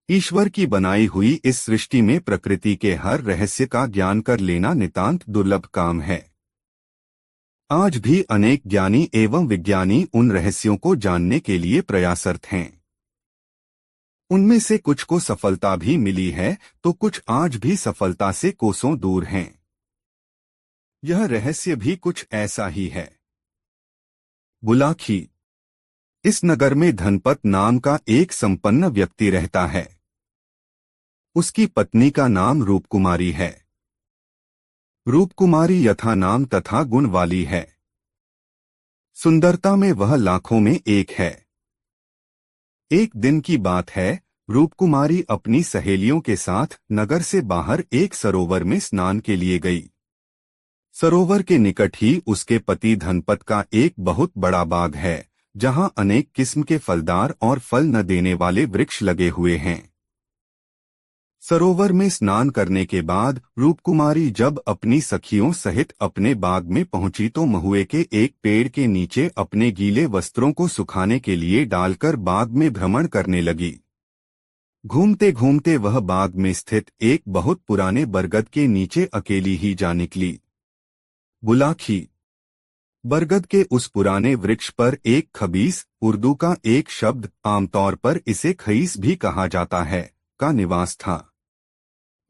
ईश्वर की बनाई हुई इस सृष्टि में प्रकृति के हर रहस्य का ज्ञान कर लेना नितांत दुर्लभ काम है। आज भी अनेक ज्ञानी एवं विज्ञानी उन रहस्यों को जानने के लिए प्रयासरत हैं। उनमें से कुछ को सफलता भी मिली है तो कुछ आज भी सफलता से कोसों दूर हैं। यह रहस्य भी कुछ ऐसा ही है। बुलाकी, इस नगर में धनपत नाम का एक संपन्न व्यक्ति रहता है। उसकी पत्नी का नाम रूपकुमारी है। रूपकुमारी यथा नाम तथा गुण वाली है। सुंदरता में वह लाखों में एक है। एक दिन की बात है, रूपकुमारी अपनी सहेलियों के साथ नगर से बाहर एक सरोवर में स्नान के लिए गई। सरोवर के निकट ही उसके पति धनपत का एक बहुत बड़ा बाग है, जहां अनेक किस्म के फलदार और फल न देने वाले वृक्ष लगे हुए हैं। सरोवर में स्नान करने के बाद रूपकुमारी जब अपनी सखियों सहित अपने बाग में पहुंची तो महुए के एक पेड़ के नीचे अपने गीले वस्त्रों को सुखाने के लिए डालकर बाग में भ्रमण करने लगी। घूमते घूमते वह बाग में स्थित एक बहुत पुराने बरगद के नीचे अकेली ही जा निकली। बुलाखी। बरगद के उस पुराने वृक्ष पर एक खबीस, उर्दू का एक शब्द, आमतौर पर इसे खईस भी कहा जाता है, का निवास था।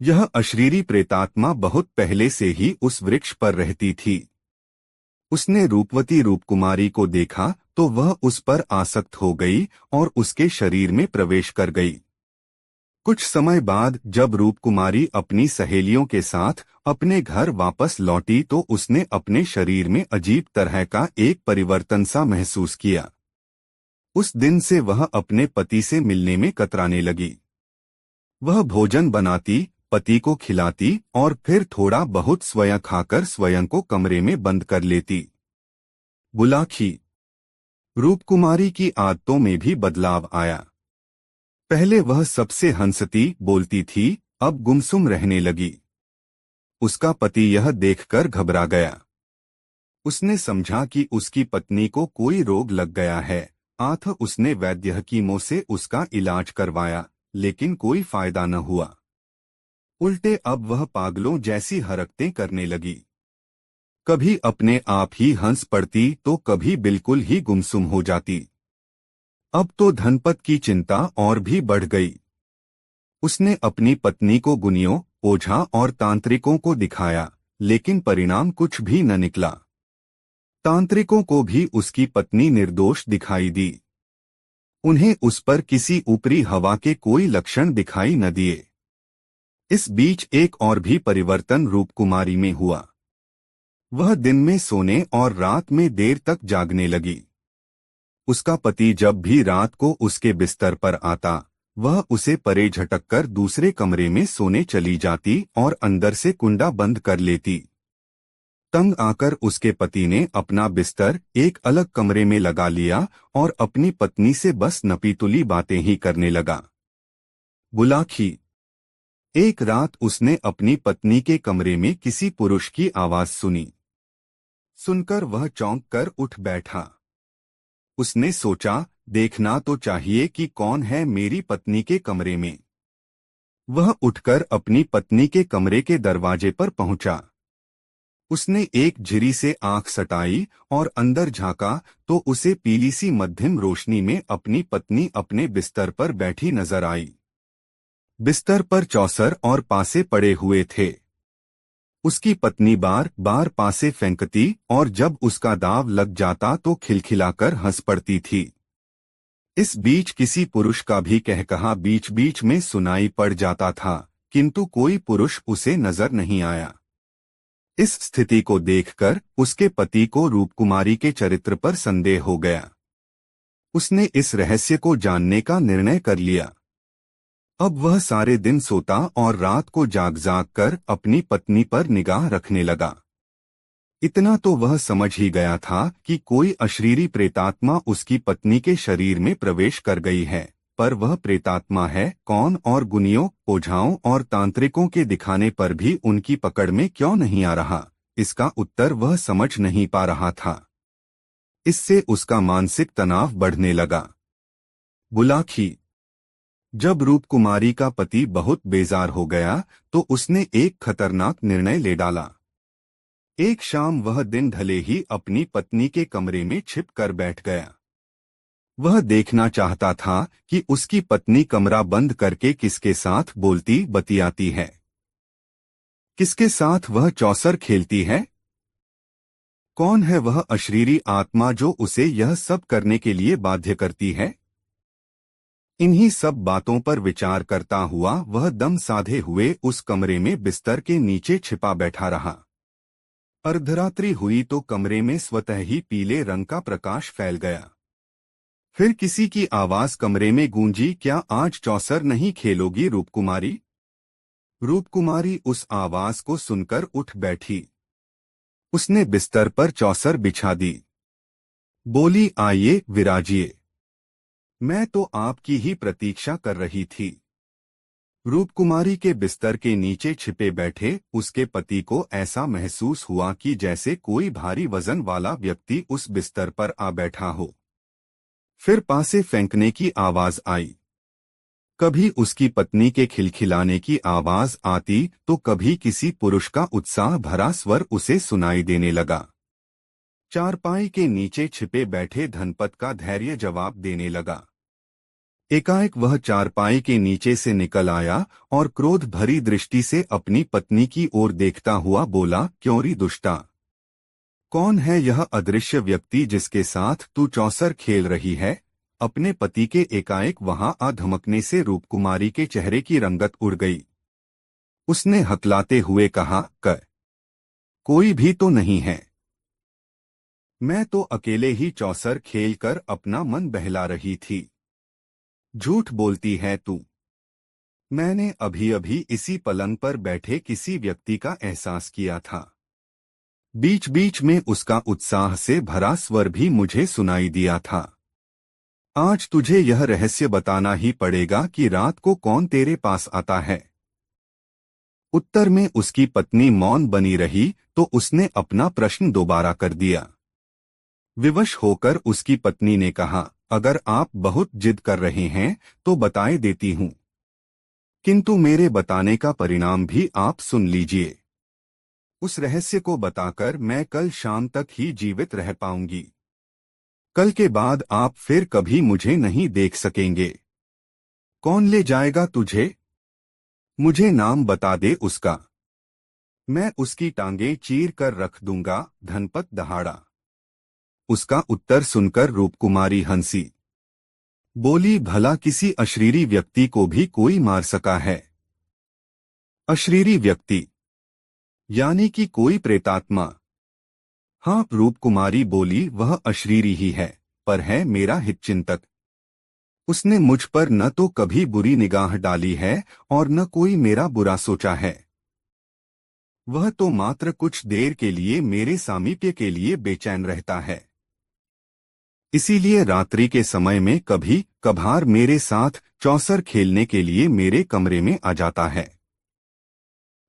यह अशरीरी प्रेतात्मा बहुत पहले से ही उस वृक्ष पर रहती थी। उसने रूपवती रूपकुमारी को देखा तो वह उस पर आसक्त हो गई और उसके शरीर में प्रवेश कर गई। कुछ समय बाद जब रूपकुमारी अपनी सहेलियों के साथ अपने घर वापस लौटी तो उसने अपने शरीर में अजीब तरह का एक परिवर्तन सा महसूस किया। उस दिन से वह अपने पति से मिलने में कतराने लगी। वह भोजन बनाती, पति को खिलाती और फिर थोड़ा बहुत स्वयं खाकर स्वयं को कमरे में बंद कर लेती। बुलाखी। रूपकुमारी की आदतों में भी बदलाव आया। पहले वह सबसे हंसती बोलती थी, अब गुमसुम रहने लगी। उसका पति यह देखकर घबरा गया। उसने समझा कि उसकी पत्नी को कोई रोग लग गया है। आथ उसने वैद्य हकीमों से उसका इलाज करवाया, लेकिन कोई फायदा न हुआ। उल्टे अब वह पागलों जैसी हरकतें करने लगी। कभी अपने आप ही हंस पड़ती तो कभी बिल्कुल ही गुमसुम हो जाती। अब तो धनपत की चिंता और भी बढ़ गई। उसने अपनी पत्नी को गुनियों, ओझा और तांत्रिकों को दिखाया, लेकिन परिणाम कुछ भी न निकला। तांत्रिकों को भी उसकी पत्नी निर्दोष दिखाई दी। उन्हें उस पर किसी ऊपरी हवा के कोई लक्षण दिखाई न दिए। इस बीच एक और भी परिवर्तन रूपकुमारी में हुआ। वह दिन में सोने और रात में देर तक जागने लगी। उसका पति जब भी रात को उसके बिस्तर पर आता, वह उसे परे झटककर दूसरे कमरे में सोने चली जाती और अंदर से कुंडा बंद कर लेती। तंग आकर उसके पति ने अपना बिस्तर एक अलग कमरे में लगा लिया और अपनी पत्नी से बस नपीतुली बातें ही करने लगा। बुलाखी। एक रात उसने अपनी पत्नी के कमरे में किसी पुरुष की आवाज सुनी। सुनकर वह चौंक कर उठ बैठा। उसने सोचा, देखना तो चाहिए कि कौन है मेरी पत्नी के कमरे में। वह उठकर अपनी पत्नी के कमरे के दरवाजे पर पहुंचा। उसने एक झिरी से आंख सटाई और अंदर झांका तो उसे पीली सी मध्यम रोशनी में अपनी पत्नी अपने बिस्तर पर बैठी नजर आई। बिस्तर पर चौसर और पासे पड़े हुए थे। उसकी पत्नी बार बार पासे फेंकती और जब उसका दाव लग जाता तो खिलखिलाकर हंस पड़ती थी। इस बीच किसी पुरुष का भी कहकहा बीच बीच में सुनाई पड़ जाता था, किंतु कोई पुरुष उसे नजर नहीं आया। इस स्थिति को देखकर उसके पति को रूपकुमारी के चरित्र पर संदेह हो गया। उसने इस रहस्य को जानने का निर्णय कर लिया। अब वह सारे दिन सोता और रात को जाग जाग कर अपनी पत्नी पर निगाह रखने लगा। इतना तो वह समझ ही गया था कि कोई अशरीरी प्रेतात्मा उसकी पत्नी के शरीर में प्रवेश कर गई है, पर वह प्रेतात्मा है कौन और गुनियों, ओझाओं और तांत्रिकों के दिखाने पर भी उनकी पकड़ में क्यों नहीं आ रहा, इसका उत्तर वह समझ नहीं पा रहा था। इससे उसका मानसिक तनाव बढ़ने लगा। बुलाखी। जब रूपकुमारी का पति बहुत बेजार हो गया तो उसने एक खतरनाक निर्णय ले डाला। एक शाम वह दिन ढले ही अपनी पत्नी के कमरे में छिप कर बैठ गया। वह देखना चाहता था कि उसकी पत्नी कमरा बंद करके किसके साथ बोलती बतियाती है, किसके साथ वह चौसर खेलती है। कौन है वह अशरीरी आत्मा जो उसे यह सब करने के लिए बाध्य करती है। इन्हीं सब बातों पर विचार करता हुआ वह दम साधे हुए उस कमरे में बिस्तर के नीचे छिपा बैठा रहा। अर्धरात्रि हुई तो कमरे में स्वतः ही पीले रंग का प्रकाश फैल गया। फिर किसी की आवाज कमरे में गूंजी, क्या आज चौसर नहीं खेलोगी रूपकुमारी। रूपकुमारी उस आवाज को सुनकर उठ बैठी। उसने बिस्तर पर चौसर बिछा दी। बोली, आइए विराजिए, मैं तो आपकी ही प्रतीक्षा कर रही थी। रूपकुमारी के बिस्तर के नीचे छिपे बैठे उसके पति को ऐसा महसूस हुआ कि जैसे कोई भारी वजन वाला व्यक्ति उस बिस्तर पर आ बैठा हो। फिर पासे फेंकने की आवाज आई। कभी उसकी पत्नी के खिलखिलाने की आवाज आती तो कभी किसी पुरुष का उत्साह भरा स्वर उसे सुनाई देने लगा। चारपाई के नीचे छिपे बैठे धनपत का धैर्य जवाब देने लगा। एकाएक वह चारपाई के नीचे से निकल आया और क्रोध भरी दृष्टि से अपनी पत्नी की ओर देखता हुआ बोला, क्यों री दुष्टा, कौन है यह अदृश्य व्यक्ति जिसके साथ तू चौसर खेल रही है? अपने पति के एकाएक वहां आ धमकने से रूपकुमारी के चेहरे की रंगत उड़ गई। उसने हकलाते हुए कहा, कोई भी तो नहीं है। मैं तो अकेले ही चौसर खेलकर अपना मन बहला रही थी। झूठ बोलती है तू। मैंने अभी अभी इसी पलंग पर बैठे किसी व्यक्ति का एहसास किया था। बीच बीच में उसका उत्साह से भरा स्वर भी मुझे सुनाई दिया था। आज तुझे यह रहस्य बताना ही पड़ेगा कि रात को कौन तेरे पास आता है। उत्तर में उसकी पत्नी मौन बनी रही तो उसने अपना प्रश्न दोबारा कर दिया। विवश होकर उसकी पत्नी ने कहा, अगर आप बहुत जिद कर रहे हैं तो बताए देती हूं, किंतु मेरे बताने का परिणाम भी आप सुन लीजिए। उस रहस्य को बताकर मैं कल शाम तक ही जीवित रह पाऊंगी। कल के बाद आप फिर कभी मुझे नहीं देख सकेंगे। कौन ले जाएगा तुझे? मुझे नाम बता दे उसका। मैं उसकी टांगें चीर कर रख दूंगा। धनपत दहाड़ा। उसका उत्तर सुनकर रूपकुमारी हंसी। बोली, भला किसी अशरीरी व्यक्ति को भी कोई मार सका है? अशरीरी व्यक्ति यानी कि कोई प्रेतात्मा? हाँ, रूपकुमारी बोली, वह अशरीरी ही है, पर है मेरा हितचिंतक। उसने मुझ पर न तो कभी बुरी निगाह डाली है और न कोई मेरा बुरा सोचा है। वह तो मात्र कुछ देर के लिए मेरे सामीप्य के लिए बेचैन रहता है। इसीलिए रात्रि के समय में कभी कभार मेरे साथ चौसर खेलने के लिए मेरे कमरे में आ जाता है।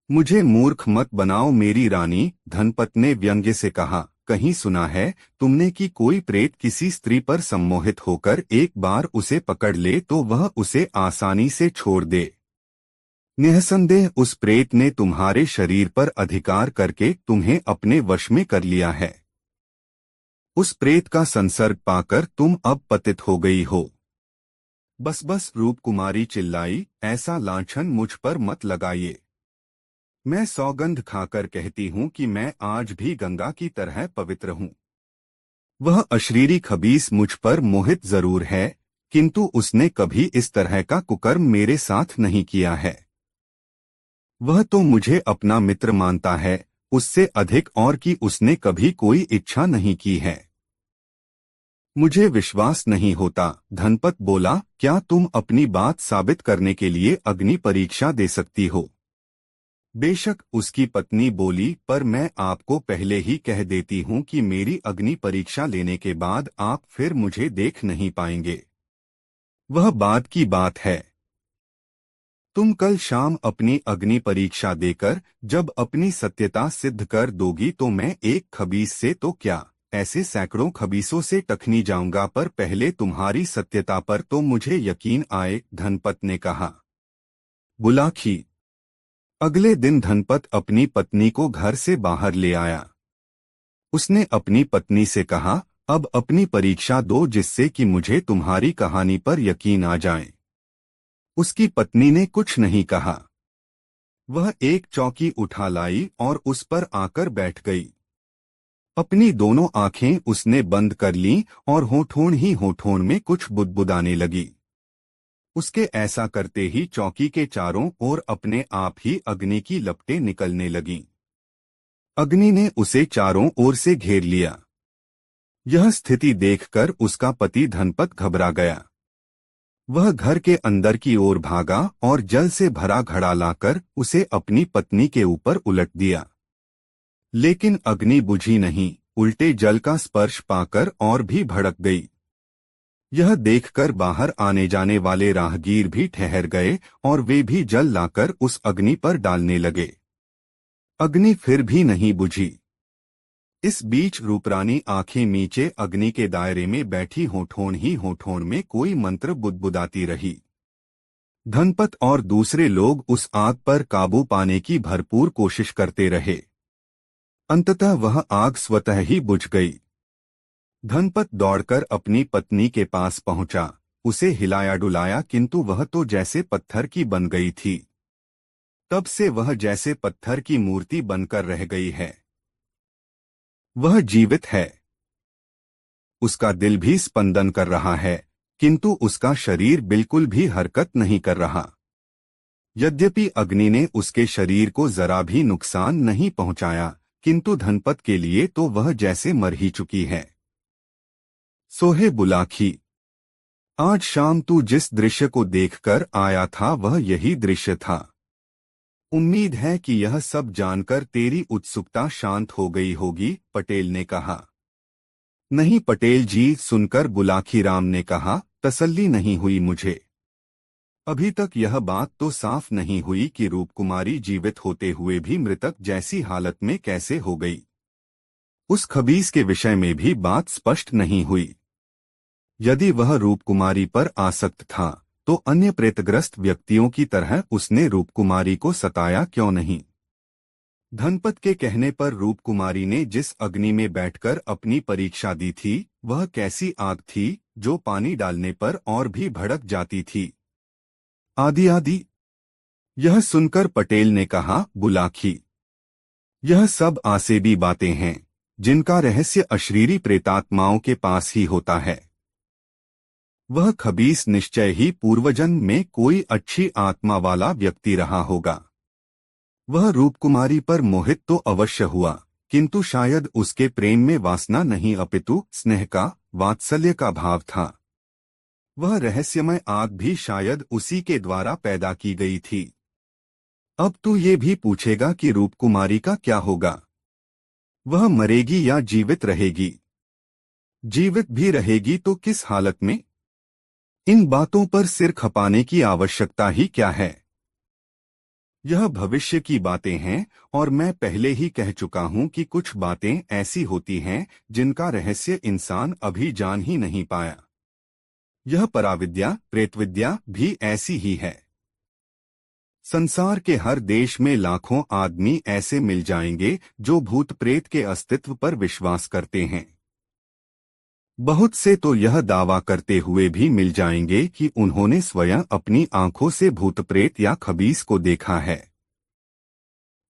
मुझे मूर्ख मत बनाओ मेरी रानी, धनपत ने व्यंग्य से कहा। कहीं सुना है तुमने कि कोई प्रेत किसी स्त्री पर सम्मोहित होकर एक बार उसे पकड़ ले तो वह उसे आसानी से छोड़ दे। निःसंदेह उस प्रेत ने तुम्हारे शरीर पर अधिकार करके तुम्हें अपने वश में कर लिया है। उस प्रेत का संसर्ग पाकर तुम अब पतित हो गई हो। बस बस, रूपकुमारी चिल्लाई, ऐसा लांछन मुझ पर मत लगाइए। मैं सौगंध खाकर कहती हूँ कि मैं आज भी गंगा की तरह पवित्र हूँ। वह अशरीरी खबीस मुझ पर मोहित जरूर है, किंतु उसने कभी इस तरह का कुकर्म मेरे साथ नहीं किया है। वह तो मुझे अपना मित्र मानता है, उससे अधिक और कि उसने कभी कोई इच्छा नहीं की है। मुझे विश्वास नहीं होता। धनपत बोला, क्या तुम अपनी बात साबित करने के लिए अग्नि परीक्षा दे सकती हो? बेशक, उसकी पत्नी बोली, पर मैं आपको पहले ही कह देती हूँ कि मेरी अग्नि परीक्षा लेने के बाद आप फिर मुझे देख नहीं पाएंगे। वह बाद की बात है। तुम कल शाम अपनी अग्नि परीक्षा देकर जब अपनी सत्यता सिद्ध कर दोगी तो मैं एक खबीस से तो क्या, ऐसे सैकड़ों खबीसों से टखनी जाऊंगा, पर पहले तुम्हारी सत्यता पर तो मुझे यकीन आए। धनपत ने कहा। बुलाखी। अगले दिन धनपत अपनी पत्नी को घर से बाहर ले आया। उसने अपनी पत्नी से कहा, अब अपनी परीक्षा दो जिससे कि मुझे तुम्हारी कहानी पर यकीन आ जाए। उसकी पत्नी ने कुछ नहीं कहा। वह एक चौकी उठा लाई और उस पर आकर बैठ गई। अपनी दोनों आंखें उसने बंद कर लीं और होठों ही होठों में कुछ बुदबुदाने लगी। उसके ऐसा करते ही चौकी के चारों ओर अपने आप ही अग्नि की लपटें निकलने लगीं। अग्नि ने उसे चारों ओर से घेर लिया। यह स्थिति देखकर उसका पति धनपत घबरा गया। वह घर के अंदर की ओर भागा और जल से भरा घड़ा लाकर उसे अपनी पत्नी के ऊपर उलट दिया। लेकिन अग्नि बुझी नहीं, उल्टे जल का स्पर्श पाकर और भी भड़क गई। यह देखकर बाहर आने जाने वाले राहगीर भी ठहर गए और वे भी जल लाकर उस अग्नि पर डालने लगे। अग्नि फिर भी नहीं बुझी। इस बीच रूपरानी आंखें नीचे अग्नि के दायरे में बैठी होठों में कोई मंत्र बुदबुदाती रही। धनपत और दूसरे लोग उस आग पर काबू पाने की भरपूर कोशिश करते रहे। अंततः वह आग स्वतः ही बुझ गई। धनपत दौड़कर अपनी पत्नी के पास पहुंचा, उसे हिलाया डुलाया, किंतु वह तो जैसे पत्थर की बन गई थी। तब से वह जैसे पत्थर की मूर्ति बनकर रह गई है। वह जीवित है। उसका दिल भी स्पंदन कर रहा है, किंतु उसका शरीर बिल्कुल भी हरकत नहीं कर रहा। यद्यपि अग्नि ने उसके शरीर को जरा भी नुकसान नहीं पहुंचाया, किंतु धनपत के लिए तो वह जैसे मर ही चुकी है। सोहे बुलाखी, आज शाम तू जिस दृश्य को देखकर आया था वह यही दृश्य था। उम्मीद है कि यह सब जानकर तेरी उत्सुकता शांत हो गई होगी, पटेल ने कहा। नहीं पटेल जी, सुनकर बुलाखीराम ने कहा, तसल्ली नहीं हुई मुझे। अभी तक यह बात तो साफ नहीं हुई कि रूपकुमारी जीवित होते हुए भी मृतक जैसी हालत में कैसे हो गई। उस खबीस के विषय में भी बात स्पष्ट नहीं हुई। यदि वह रूपकुमारी पर आसक्त था तो अन्य प्रेतग्रस्त व्यक्तियों की तरह उसने रूपकुमारी को सताया क्यों नहीं। धनपत के कहने पर रूपकुमारी ने जिस अग्नि में बैठकर अपनी परीक्षा दी थी वह कैसी आग थी जो पानी डालने पर और भी भड़क जाती थी। आदि यह सुनकर पटेल ने कहा, बुलाखी, यह सब आसेबी बातें हैं जिनका रहस्य अशरीरी प्रेतात्माओं के पास ही होता है। वह खबीस निश्चय ही पूर्वजन्म में कोई अच्छी आत्मा वाला व्यक्ति रहा होगा। वह रूपकुमारी पर मोहित तो अवश्य हुआ, किंतु शायद उसके प्रेम में वासना नहीं अपितु स्नेह का, वात्सल्य का भाव था। वह रहस्यमय आग भी शायद उसी के द्वारा पैदा की गई थी। अब तू ये भी पूछेगा कि रूपकुमारी का क्या होगा। वह मरेगी या जीवित रहेगी? जीवित भी रहेगी तो किस हालत में? इन बातों पर सिर खपाने की आवश्यकता ही क्या है। यह भविष्य की बातें हैं और मैं पहले ही कह चुका हूं कि कुछ बातें ऐसी होती हैं जिनका रहस्य इंसान अभी जान ही नहीं पाया। यह पराविद्या प्रेतविद्या भी ऐसी ही है। संसार के हर देश में लाखों आदमी ऐसे मिल जाएंगे जो भूत प्रेत के अस्तित्व पर विश्वास करते हैं। बहुत से तो यह दावा करते हुए भी मिल जाएंगे कि उन्होंने स्वयं अपनी आंखों से भूत प्रेत या खबीस को देखा है।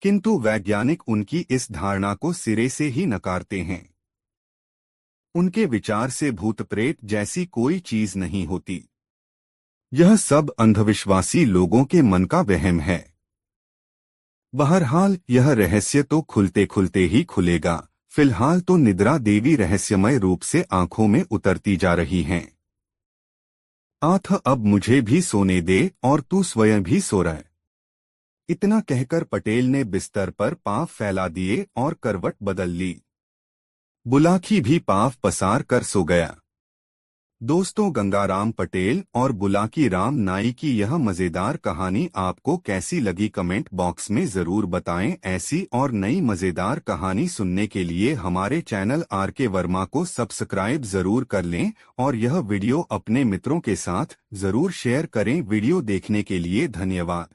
किंतु वैज्ञानिक उनकी इस धारणा को सिरे से ही नकारते हैं। उनके विचार से भूत प्रेत जैसी कोई चीज नहीं होती। यह सब अंधविश्वासी लोगों के मन का वहम है। बहरहाल यह रहस्य तो खुलते खुलते ही खुलेगा। फिलहाल तो निद्रा देवी रहस्यमय रूप से आंखों में उतरती जा रही हैं। आथ, अब मुझे भी सोने दे और तू स्वयं भी सो रह। इतना कहकर पटेल ने बिस्तर पर पांव फैला दिए और करवट बदल ली। बुलाखी भी पांव पसार कर सो गया। दोस्तों, गंगाराम पटेल और बुलाकी राम नाई की यह मजेदार कहानी आपको कैसी लगी कमेंट बॉक्स में जरूर बताएं। ऐसी और नई मजेदार कहानी सुनने के लिए हमारे चैनल आरके वर्मा को सब्सक्राइब जरूर कर लें और यह वीडियो अपने मित्रों के साथ जरूर शेयर करें। वीडियो देखने के लिए धन्यवाद।